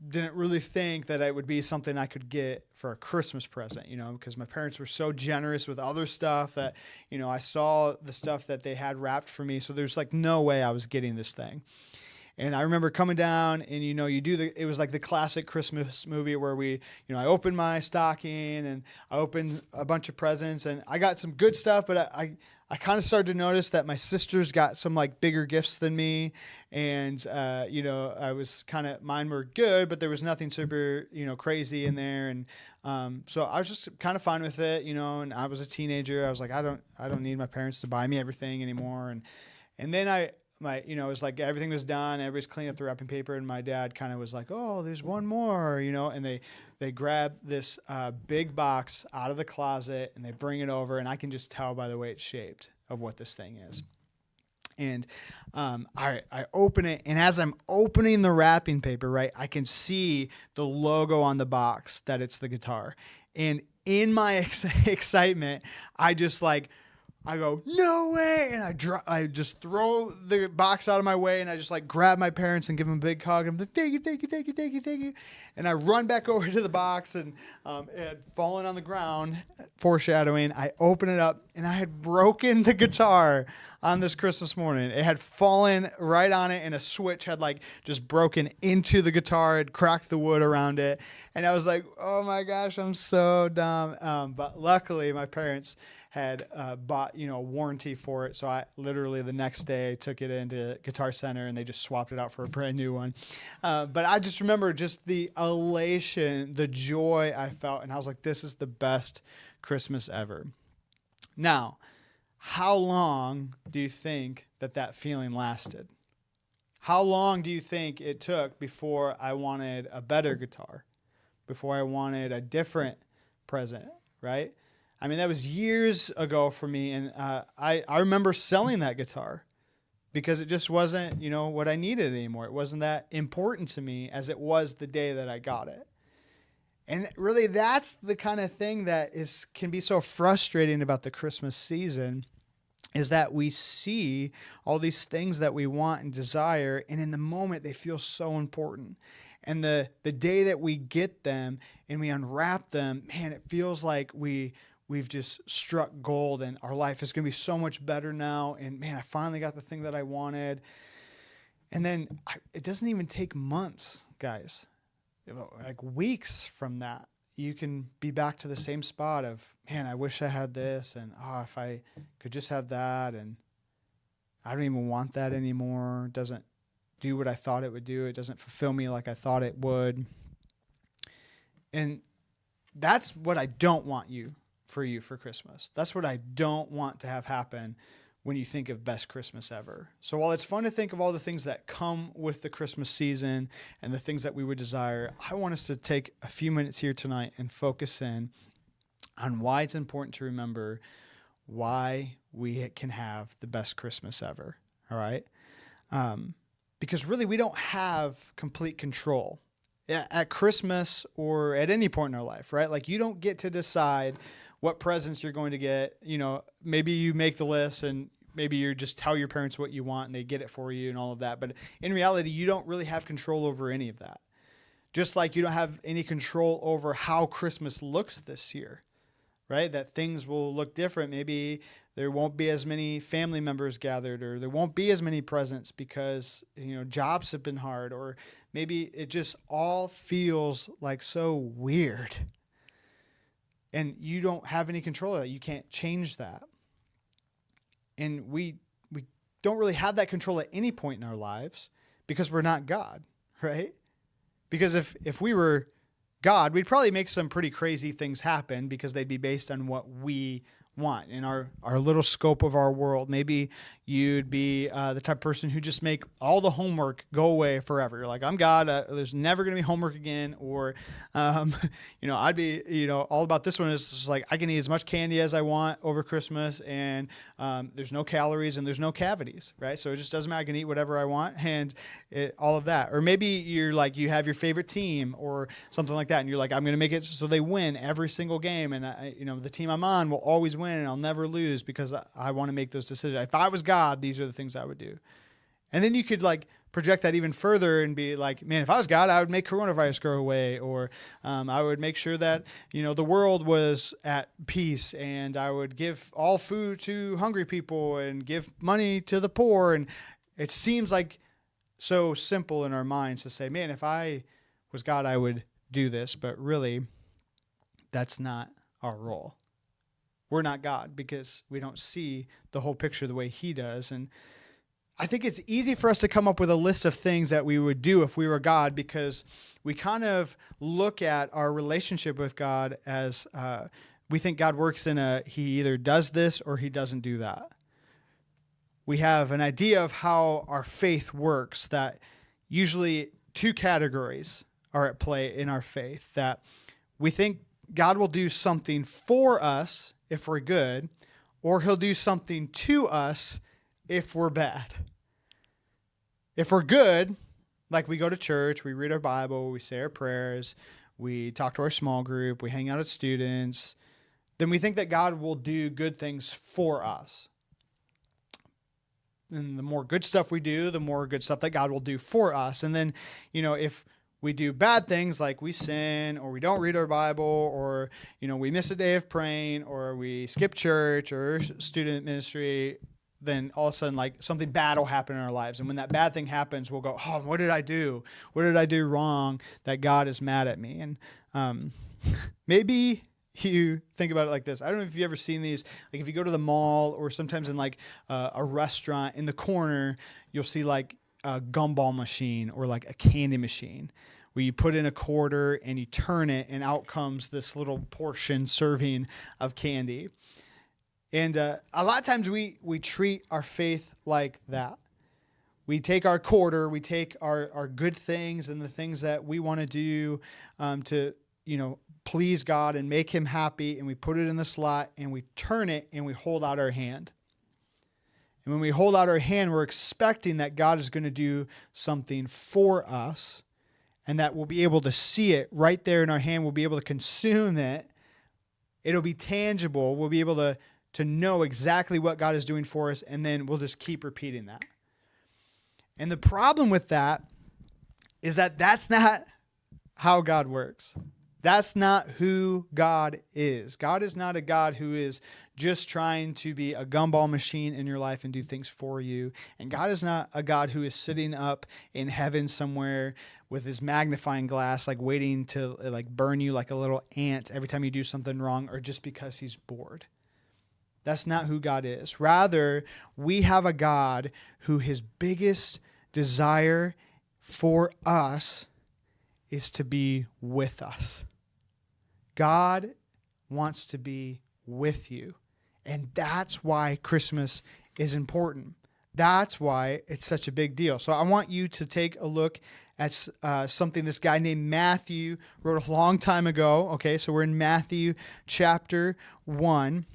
didn't really think that it would be something I could get for a Christmas present, you know, because my parents were so generous with other stuff that, you know, I saw the stuff that they had wrapped for me. So there's like no way I was getting this thing. And I remember coming down and, you know, it was like the classic Christmas movie where I opened my stocking and I opened a bunch of presents and I got some good stuff, but I kind of started to notice that my sisters got some like bigger gifts than me. And, you know, mine were good, but there was nothing super, you know, crazy in there. And, so I was just kind of fine with it, you know, and I was a teenager. I was like, I don't need my parents to buy me everything anymore. And then it was like everything was done. Everybody's cleaning up the wrapping paper. And my dad kind of was like, oh, there's one more, you know, and they grab this big box out of the closet and they bring it over. And I can just tell by the way it's shaped of what this thing is. And I open it. And as I'm opening the wrapping paper, right, I can see the logo on the box that it's the guitar. And in my excitement, I go, no way. And I just throw the box out of my way and I just like grab my parents and give them a big hug. I'm like, thank you, thank you, thank you, thank you, thank you. And I run back over to the box and it had fallen on the ground, foreshadowing. I open it up and I had broken the guitar on this Christmas morning. It had fallen right on it and a switch had like just broken into the guitar, had cracked the wood around it. And I was like, oh my gosh, I'm so dumb. But luckily my parents had bought, you know, a warranty for it. So I literally the next day took it into Guitar Center and they just swapped it out for a brand new one. But I just remember just the elation, the joy I felt. And I was like, this is the best Christmas ever. Now, how long do you think that feeling lasted? How long do you think it took before I wanted a better guitar? Before I wanted a different present, right? I mean, that was years ago for me, and I remember selling that guitar because it just wasn't, you know, what I needed anymore. It wasn't that important to me as it was the day that I got it. And really, that's the kind of thing that can be so frustrating about the Christmas season, is that we see all these things that we want and desire, and in the moment, they feel so important. And the day that we get them and we unwrap them, man, it feels like we've just struck gold and our life is going to be so much better now. And man, I finally got the thing that I wanted. And then it doesn't even take months, guys. Like weeks from that, you can be back to the same spot of, man, I wish I had this. And if I could just have that. And I don't even want that anymore. It doesn't do what I thought it would do. It doesn't fulfill me like I thought it would. And that's what I don't want for Christmas. That's what I don't want to have happen when you think of best Christmas ever. So while it's fun to think of all the things that come with the Christmas season and the things that we would desire, I want us to take a few minutes here tonight and focus in on why it's important to remember why we can have the best Christmas ever. All right? Because really, we don't have complete control at Christmas or at any point in our life, right? Like, you don't get to decide what presents you're going to get. You know, maybe you make the list and maybe you just tell your parents what you want and they get it for you and all of that. But in reality, you don't really have control over any of that. Just like you don't have any control over how Christmas looks this year, right? That things will look different. Maybe there won't be as many family members gathered, or there won't be as many presents because, you know, jobs have been hard, or maybe it just all feels like so weird. And you don't have any control of that. You can't change that. And we don't really have that control at any point in our lives because we're not God, right? Because if we were God, we'd probably make some pretty crazy things happen because they'd be based on what we want in our little scope of our world. Maybe you'd be the type of person who just make all the homework go away forever. You're like, I'm God. There's never going to be homework again. Or, I'd be, all about this one is just like, I can eat as much candy as I want over Christmas, and there's no calories and there's no cavities, right? So it just doesn't matter. I can eat whatever I want, and all of that. Or maybe you're like, you have your favorite team or something like that, and you're like, I'm going to make it so they win every single game, and the team I'm on will always win, and I'll never lose because I want to make those decisions. If I was God, these are the things I would do. And then you could like project that even further and be like, man, if I was God, I would make coronavirus go away, or I would make sure that the world was at peace, and I would give all food to hungry people and give money to the poor. And it seems like so simple in our minds to say, man, if I was God, I would do this. But really, that's not our role. We're not God because we don't see the whole picture the way He does. And I think it's easy for us to come up with a list of things that we would do if we were God, because we kind of look at our relationship with God as we think God works in He either does this or He doesn't do that. We have an idea of how our faith works, that usually two categories are at play in our faith. That we think God will do something for us if we're good, or He'll do something to us if we're bad. If we're good, like we go to church, we read our Bible, we say our prayers, we talk to our small group, we hang out with students, then we think that God will do good things for us. And the more good stuff we do, the more good stuff that God will do for us. And then, if we do bad things like we sin, or we don't read our Bible, or, we miss a day of praying, or we skip church or student ministry, then all of a sudden, like, something bad will happen in our lives. And when that bad thing happens, we'll go, oh, what did I do? What did I do wrong that God is mad at me? And maybe you think about it like this. I don't know if you've ever seen these. Like, if you go to the mall, or sometimes in like a restaurant, in the corner, you'll see like a gumball machine or like a candy machine, where you put in a quarter and you turn it, and out comes this little portion serving of candy. And a lot of times we treat our faith like that. We take our quarter, we take our good things and the things that we want to do to please God and make Him happy, and we put it in the slot, and we turn it, and we hold out our hand. And when we hold out our hand, we're expecting that God is going to do something for us, and that we'll be able to see it right there in our hand. We'll be able to consume it. It'll be tangible. We'll be able to know exactly what God is doing for us, and then we'll just keep repeating that. And the problem with that is that that's not how God works. That's not who God is. God is not a God who is just trying to be a gumball machine in your life and do things for you. And God is not a God who is sitting up in heaven somewhere with His magnifying glass, like waiting to like burn you like a little ant every time you do something wrong, or just because He's bored. That's not who God is. Rather, we have a God who His biggest desire for us is to be with us. God wants to be with you. And that's why Christmas is important. That's why it's such a big deal. So I want you to take a look at something this guy named Matthew wrote a long time ago. Okay, so we're in Matthew chapter 1.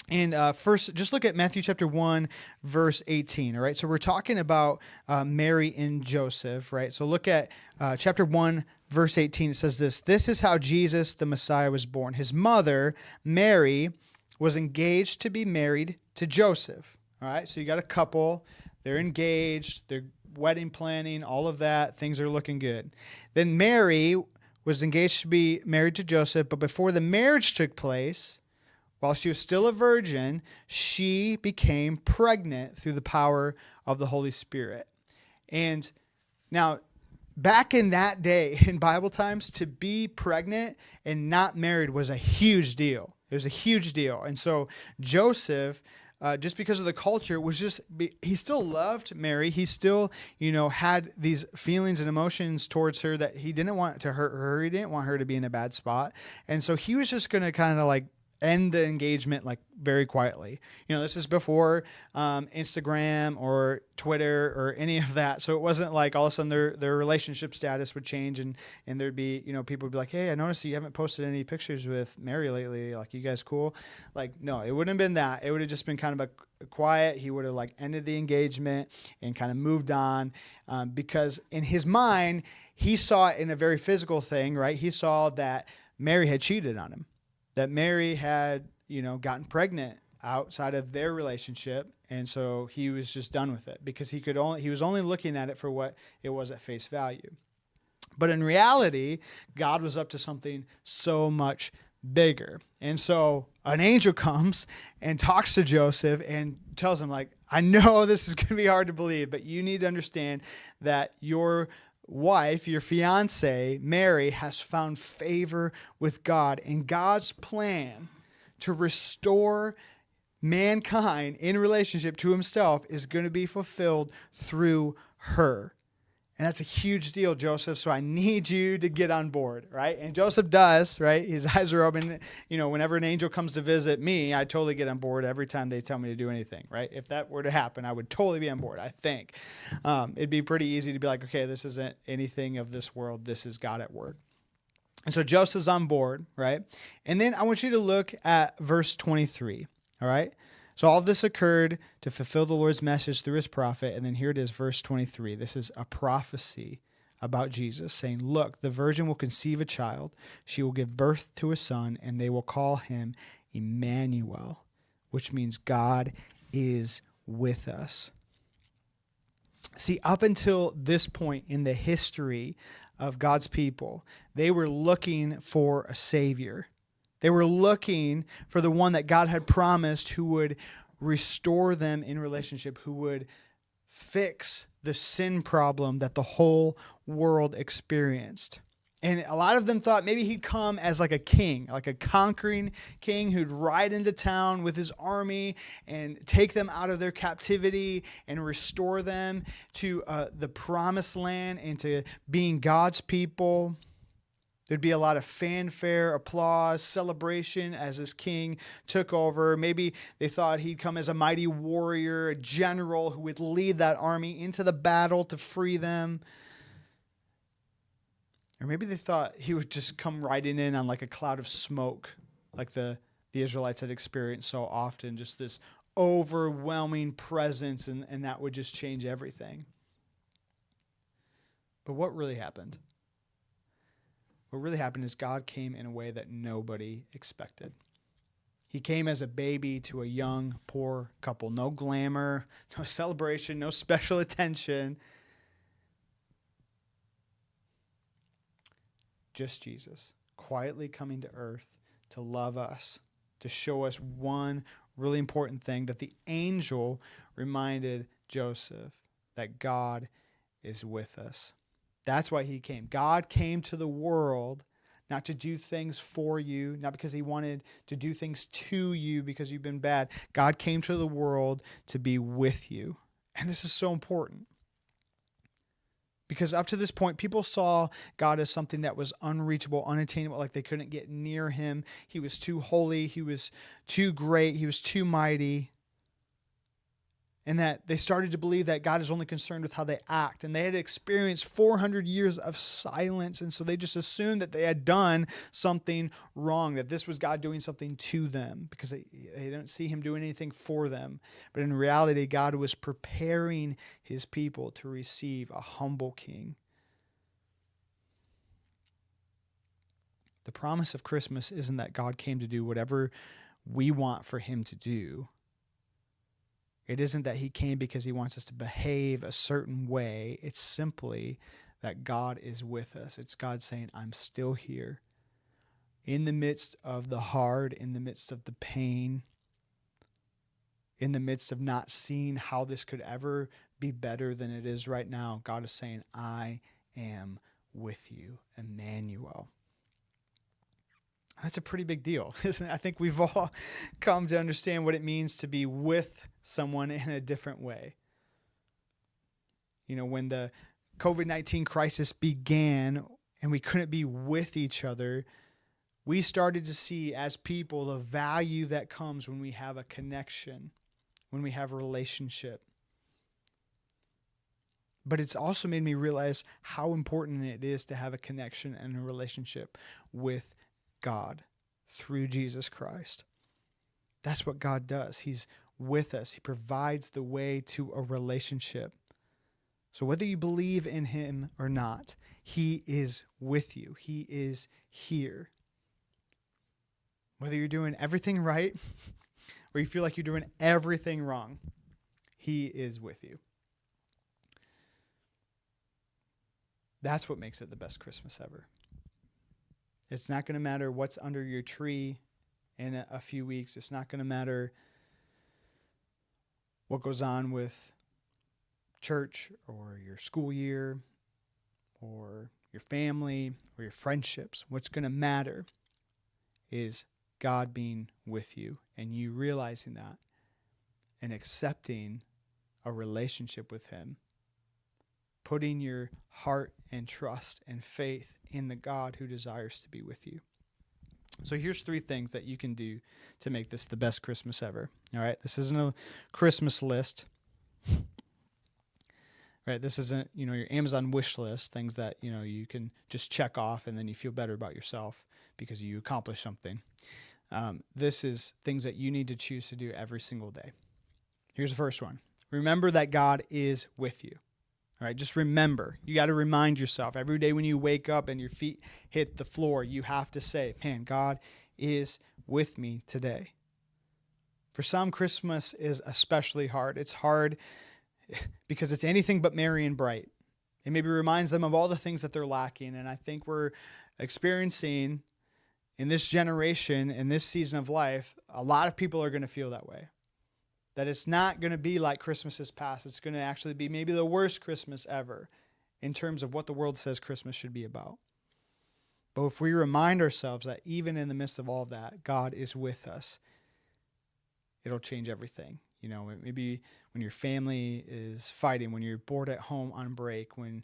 And first, just look at Matthew chapter 1, verse 18, all right? So we're talking about Mary and Joseph, right? So look at chapter 1, verse 18. It says this: "This is how Jesus, the Messiah, was born. His mother, Mary, was engaged to be married to Joseph." All right, so you got a couple. They're engaged. They're wedding planning, all of that. Things are looking good. Then Mary was engaged to be married to Joseph, but before the marriage took place, while she was still a virgin, she became pregnant through the power of the Holy Spirit. And now, back in that day, in Bible times, to be pregnant and not married was a huge deal. It was a huge deal. And so Joseph, just because of the culture, he still loved Mary. He still, had these feelings and emotions towards her that he didn't want to hurt her. He didn't want her to be in a bad spot. And so he was just going to kind of like end the engagement like very quietly. This is before Instagram or Twitter or any of that. So it wasn't like all of a sudden their relationship status would change and there'd be, people would be like, hey, I noticed you haven't posted any pictures with Mary lately. Like, you guys cool? Like, no, it wouldn't have been that. It would have just been kind of a quiet. He would have like ended the engagement and kind of moved on because in his mind, he saw it in a very physical thing, right? He saw that Mary had cheated on him, that Mary had, gotten pregnant outside of their relationship. And so he was just done with it because he was only looking at it for what it was at face value. But in reality, God was up to something so much bigger. And so an angel comes and talks to Joseph and tells him, like, I know this is going to be hard to believe, but you need to understand that your wife, your fiance, Mary, has found favor with God, and God's plan to restore mankind in relationship to himself is going to be fulfilled through her. And that's a huge deal, Joseph. So I need you to get on board, right? And Joseph does, right? His eyes are open. Whenever an angel comes to visit me, I totally get on board every time they tell me to do anything, right? If that were to happen, I would totally be on board, I think. It'd be pretty easy to be like, okay, this isn't anything of this world. This is God at work. And so Joseph's on board, right? And then I want you to look at verse 23, all right? So all of this occurred to fulfill the Lord's message through his prophet. And then here it is, verse 23. This is a prophecy about Jesus saying, look, the virgin will conceive a child. She will give birth to a son, and they will call him Emmanuel, which means God is with us. See, up until this point in the history of God's people, they were looking for a Savior. They were looking for the one that God had promised who would restore them in relationship, who would fix the sin problem that the whole world experienced. And a lot of them thought maybe he'd come as like a king, like a conquering king who'd ride into town with his army and take them out of their captivity and restore them to the promised land and to being God's people. There'd be a lot of fanfare, applause, celebration as this king took over. Maybe they thought he'd come as a mighty warrior, a general who would lead that army into the battle to free them. Or maybe they thought he would just come riding in on like a cloud of smoke, like the Israelites had experienced so often, just this overwhelming presence, and that would just change everything. But what really happened? What really happened is God came in a way that nobody expected. He came as a baby to a young, poor couple. No glamour, no celebration, no special attention. Just Jesus, quietly coming to earth to love us, to show us one really important thing, that the angel reminded Joseph that God is with us. That's why he came. God came to the world not to do things for you, not because he wanted to do things to you because you've been bad. God came to the world to be with you. And this is so important. Because up to this point, people saw God as something that was unreachable, unattainable, like they couldn't get near him. He was too holy. He was too great. He was too mighty. And that they started to believe that God is only concerned with how they act. And they had experienced 400 years of silence. And so they just assumed that they had done something wrong, that this was God doing something to them because they didn't see him doing anything for them. But in reality, God was preparing his people to receive a humble king. The promise of Christmas isn't that God came to do whatever we want for him to do. It isn't that he came because he wants us to behave a certain way. It's simply that God is with us. It's God saying, I'm still here. In the midst of the hard, in the midst of the pain, in the midst of not seeing how this could ever be better than it is right now, God is saying, I am with you, Emmanuel. That's a pretty big deal, isn't it? I think we've all come to understand what it means to be with someone in a different way. You know, when the COVID-19 crisis began and we couldn't be with each other, we started to see as people the value that comes when we have a connection, when we have a relationship. But it's also made me realize how important it is to have a connection and a relationship with God through Jesus Christ. That's what God does. He's with us. He provides the way to a relationship. So whether you believe in him or not, he is with you. He is here. Whether you're doing everything right or you feel like you're doing everything wrong, he is with you. That's what makes it the best Christmas ever. It's not going to matter what's under your tree in a few weeks. It's not going to matter what goes on with church or your school year or your family or your friendships. What's going to matter is God being with you and you realizing that and accepting a relationship with him, putting your heart and trust and faith in the God who desires to be with you. So here's 3 things that you can do to make this the best Christmas ever. All right, this isn't a Christmas list. Right, this isn't, your Amazon wish list, things that, you can just check off and then you feel better about yourself because you accomplished something. This is things that you need to choose to do every single day. Here's the first one. Remember that God is with you. All right, just remember. You got to remind yourself every day when you wake up and your feet hit the floor, you have to say, man, God is with me today. For some, Christmas is especially hard. It's hard because it's anything but merry and bright. It maybe reminds them of all the things that they're lacking. And I think we're experiencing in this generation, in this season of life, a lot of people are going to feel that way. That it's not going to be like Christmases past. It's going to actually be maybe the worst Christmas ever in terms of what the world says Christmas should be about. But if we remind ourselves that even in the midst of all of that, God is with us, it'll change everything. Maybe when your family is fighting, when you're bored at home on break, when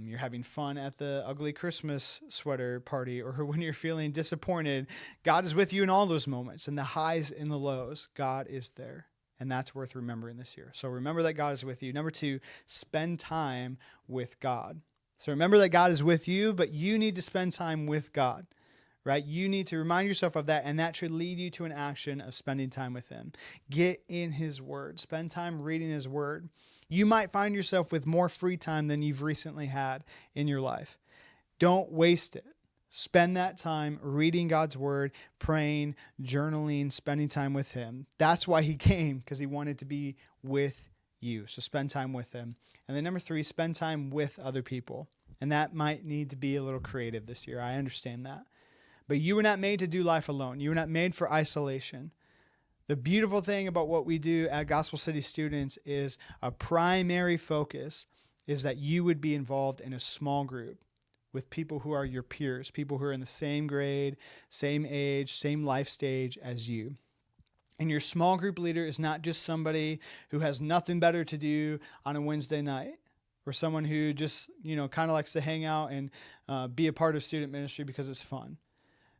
you're having fun at the ugly Christmas sweater party, or when you're feeling disappointed, God is with you in all those moments. In the highs and the lows, God is there. And that's worth remembering this year. So remember that God is with you. Number 2, spend time with God. So remember that God is with you, but you need to spend time with God, right? You need to remind yourself of that, and that should lead you to an action of spending time with him. Get in his word. Spend time reading his word. You might find yourself with more free time than you've recently had in your life. Don't waste it. Spend that time reading God's word, praying, journaling, spending time with him. That's why he came, because he wanted to be with you. So spend time with him. And then number 3, spend time with other people. And that might need to be a little creative this year. I understand that. But you were not made to do life alone. You were not made for isolation. The beautiful thing about what we do at Gospel City Students is a primary focus is that you would be involved in a small group with people who are your peers, people who are in the same grade, same age, same life stage as you. And your small group leader is not just somebody who has nothing better to do on a Wednesday night, or someone who just, kind of likes to hang out and be a part of student ministry because it's fun.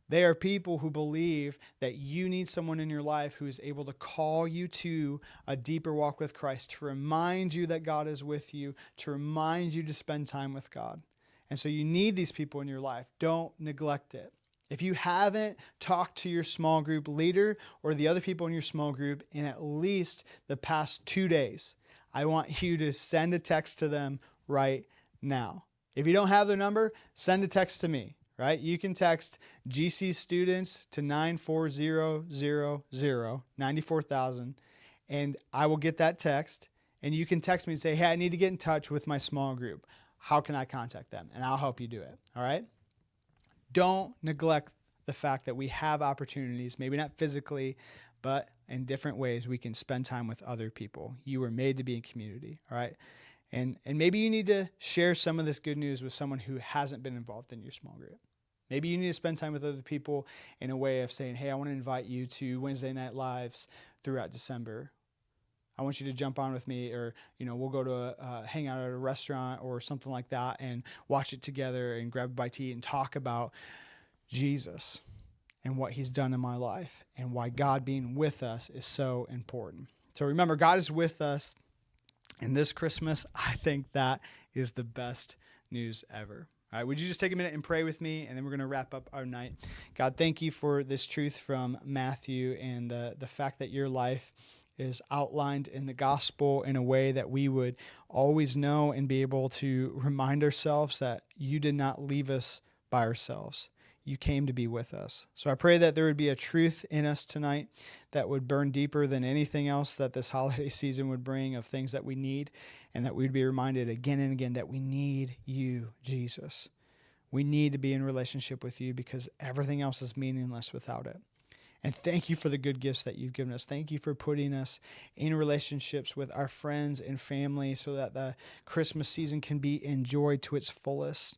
They are people who believe that you need someone in your life who is able to call you to a deeper walk with Christ, to remind you that God is with you, to remind you to spend time with God. And so you need these people in your life. Don't neglect it. If you haven't talked to your small group leader or the other people in your small group in at least the past 2 days, I want you to send a text to them right now. If you don't have their number, send a text to me, right? You can text GC Students to 94000, 94,000, and I will get that text. And you can text me and say, hey, I need to get in touch with my small group. How can I contact them? And I'll help you do it, all right? Don't neglect the fact that we have opportunities, maybe not physically, but in different ways we can spend time with other people. You were made to be in community, all right? And maybe you need to share some of this good news with someone who hasn't been involved in your small group. Maybe you need to spend time with other people in a way of saying, hey, I want to invite you to Wednesday Night Lives throughout December. I want you to jump on with me, or, we'll go to hang out at a restaurant or something like that and watch it together and grab a bite to eat and talk about Jesus. and what he's done in my life and why God being with us is so important. So remember, God is with us. And this Christmas, I think that is the best news ever. All right, would you just take a minute and pray with me, and then we're going to wrap up our night. God, thank you for this truth from Matthew and the fact that your life is outlined in the gospel in a way that we would always know and be able to remind ourselves that you did not leave us by ourselves. You came to be with us. So I pray that there would be a truth in us tonight that would burn deeper than anything else that this holiday season would bring of things that we need, and that we'd be reminded again and again that we need you, Jesus. We need to be in relationship with you because everything else is meaningless without it. And thank you for the good gifts that you've given us. Thank you for putting us in relationships with our friends and family so that the Christmas season can be enjoyed to its fullest.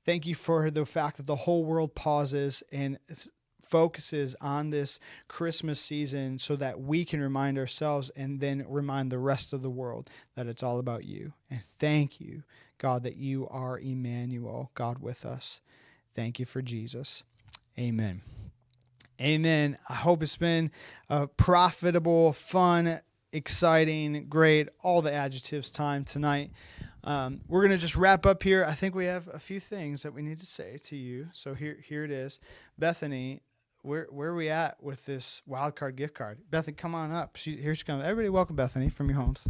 Thank you for the fact that the whole world pauses and focuses on this Christmas season so that we can remind ourselves and then remind the rest of the world that it's all about you. And thank you, God, that you are Emmanuel, God with us. Thank you for Jesus. Amen. Amen. I hope it's been a profitable, fun, exciting, great, all the adjectives time tonight. We're going to just wrap up here. I think we have a few things that we need to say to you. So here it is. Bethany, where are we at with this Wildcard gift card? Bethany, come on up. Here she comes. Everybody welcome Bethany from your homes.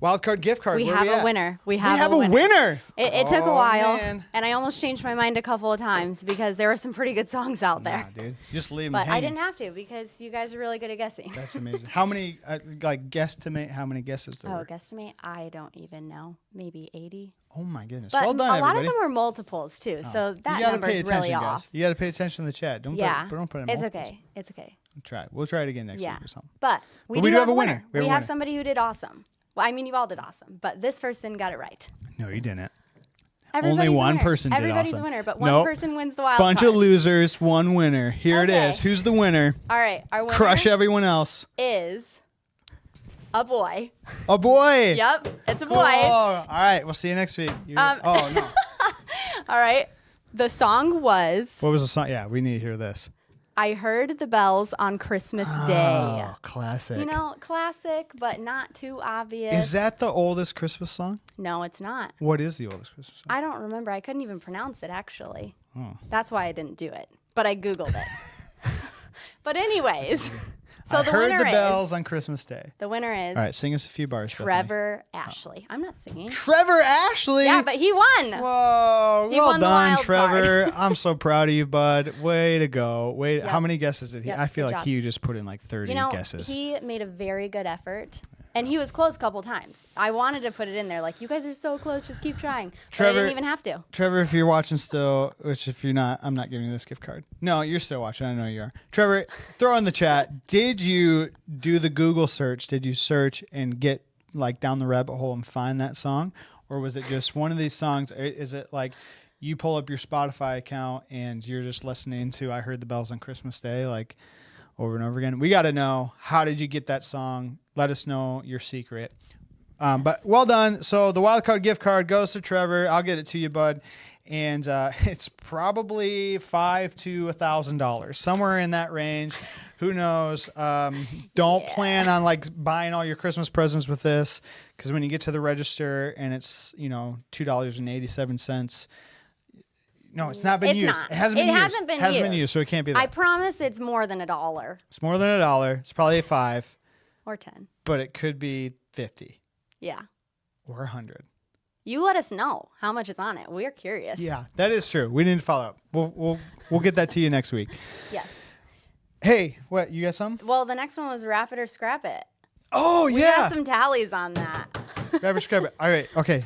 Wildcard gift card. We Where have we a at? winner. We We have have a a winner. winner. It took a Oh, while, man. and I almost changed my mind a couple of times because there were some pretty good songs out there. Nah, dude. Just leave them But I hanging. didn't have to because you guys are really good at guessing. That's amazing. How many, guesstimate how many guesses there Oh, were? guesstimate? I don't even know. Maybe 80. Oh, my goodness. But Well done, a lot everybody. of them were multiples too, so that you gotta number's pay attention, really guys. off. You got to pay attention to the chat. Don't Yeah, put it in it's multiples. okay. It's okay. Try it. We'll try it again next Yeah, week or something. but we But do have a winner. We We have a have winner. somebody who did awesome. Well, I mean, you all did awesome, but this person got it right. No, you didn't. Everybody's Only a one winner. person did Everybody's awesome. a winner, but one Nope. person wins the wild Bunch card. of losers, one winner. Here Okay. it is. Who's the winner? All right, our winner Crush everyone else. is a boy. A boy. Yep, it's a Cool. boy. All right. We'll see you next week. Oh, no. All right. The song was What was the song? Yeah, we need to hear this. I Heard the Bells on Christmas Day. Oh, classic. You know, classic, but not too obvious. Is that the oldest Christmas song? No, it's not. What is the oldest Christmas song? I don't remember. I couldn't even pronounce it, actually. Oh. That's why I didn't do it. But I Googled it. But anyways, so I the heard winner the bells is... on Christmas Day. The winner is... All right, sing us a few bars, Bethany. Trevor Ashley. I'm not singing. Trevor Ashley? Yeah, but he won. Whoa, He well won the done, wild Trevor. card. I'm so proud of you, bud. Way to go. Yep. How many guesses did he? Yep, I feel good like job. he just put in like 30 You know, guesses. he made a very good effort. And he was close a couple times. I wanted to put it in there. Like, you guys are so close. Just keep trying. But I Trevor- didn't even have to. Trevor, if you're watching still, which if you're not, I'm not giving you this gift card. No, you're still watching. I know you are. Trevor, throw in the chat. Did you do the Google search? Did you search and get like down the rabbit hole and find that song? Or was it just one of these songs? Is it like you pull up your Spotify account and you're just listening to I Heard the Bells on Christmas Day like over and over again? We got to know, how did you get that song? Let us know your secret. But well done. So the wildcard gift card goes to Trevor. I'll get it to you, bud. And it's probably $500 to $1,000, somewhere in that range. Who knows? Don't plan on like buying all your Christmas presents with this, because when you get to the register and it's $2.87. No, it's not been It's used. not. It hasn't been It used. hasn't been hasn't been used. used, so it can't be that. I promise it's more than $1 It's more than $1. It's probably a $5, or 10. but it could be 50 Yeah. or 100. You let us know how much is on it. We're curious. Yeah, that is true. We need to follow up. We'll get that to you next week. Yes. Hey, what, you got something? Well, the next one was Wrap It or Scrap It. Oh, We yeah. got some tallies on that. Average scrap it. All right, okay.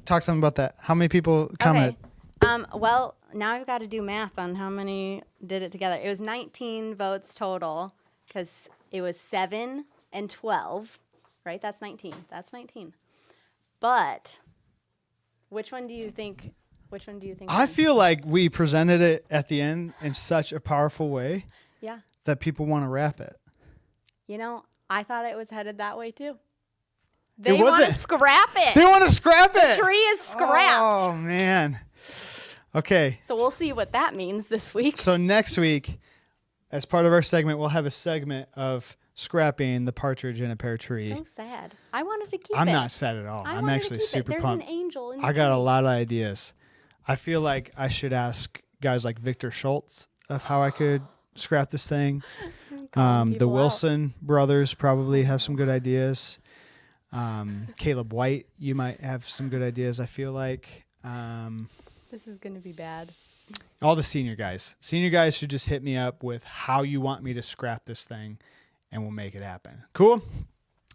Talk something about that. How many people commented? Okay. Well, now I've got to do math on how many did it together. It was 19 votes total because it was 7 and 12, right? That's 19. That's 19. But which one do you think? I won? feel like we presented it at the end in such a powerful way Yeah. that people want to wrap it. You know, I thought it was headed that way too. They want to scrap it. They want to scrap it. The tree is scrapped. Oh, man. Okay. So we'll see what that means this week. So next week, as part of our segment, we'll have a segment of scrapping the partridge in a pear tree. So sad. I wanted to keep it. I'm not sad at all. I'm actually super There's pumped. an angel in the I got a tree. lot of ideas. I feel like I should ask guys like Victor Schultz of how I could scrap this thing. The Wilson brothers probably have some good ideas. Caleb White, you might have some good ideas, I feel like. This is going to be bad. All the senior guys. Senior guys should just hit me up with how you want me to scrap this thing, and we'll make it happen. Cool?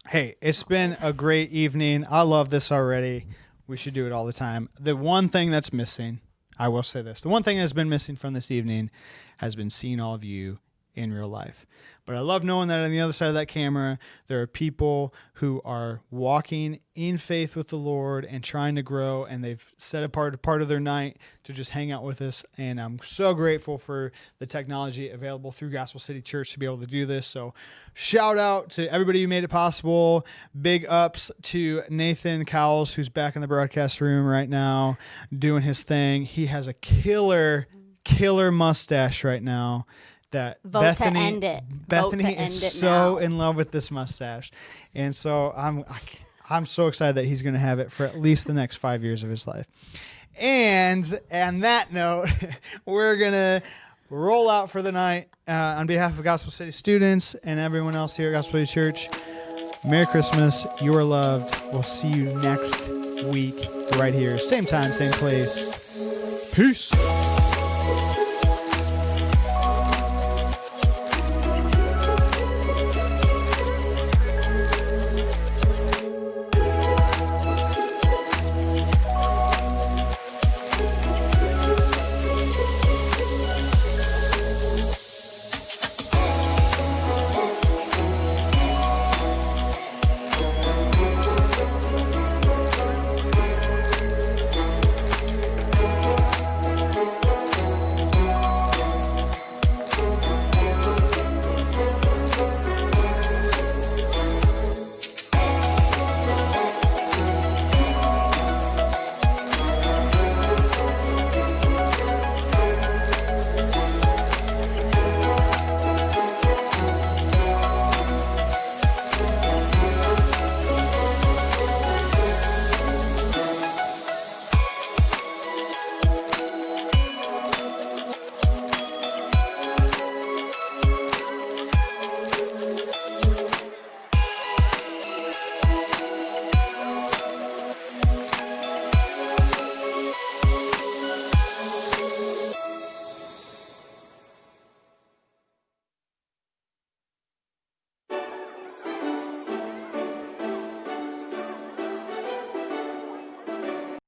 Hey, it's been a great evening. I love this already. We should do it all the time. The one thing that's missing, I will say this, the one thing that's been missing from this evening has been seeing all of you in real life. But I love knowing that on the other side of that camera, there are people who are walking in faith with the Lord and trying to grow, and they've set apart a part of their night to just hang out with us. And I'm so grateful for the technology available through Gospel City Church to be able to do this. So shout out to everybody who made it possible. Big ups to Nathan Cowles, who's back in the broadcast room right now doing his thing. He has a killer mustache right now. That Vote Bethany, to end it. Bethany Vote to end is it so now. in love with this mustache, and so I'm so excited that he's going to have it for at least the next 5 years of his life. And on that note, we're gonna roll out for the night on behalf of Gospel City students and everyone else here at Gospel City Church. Merry Christmas. You are loved. We'll see you next week right here, same time, same place. Peace.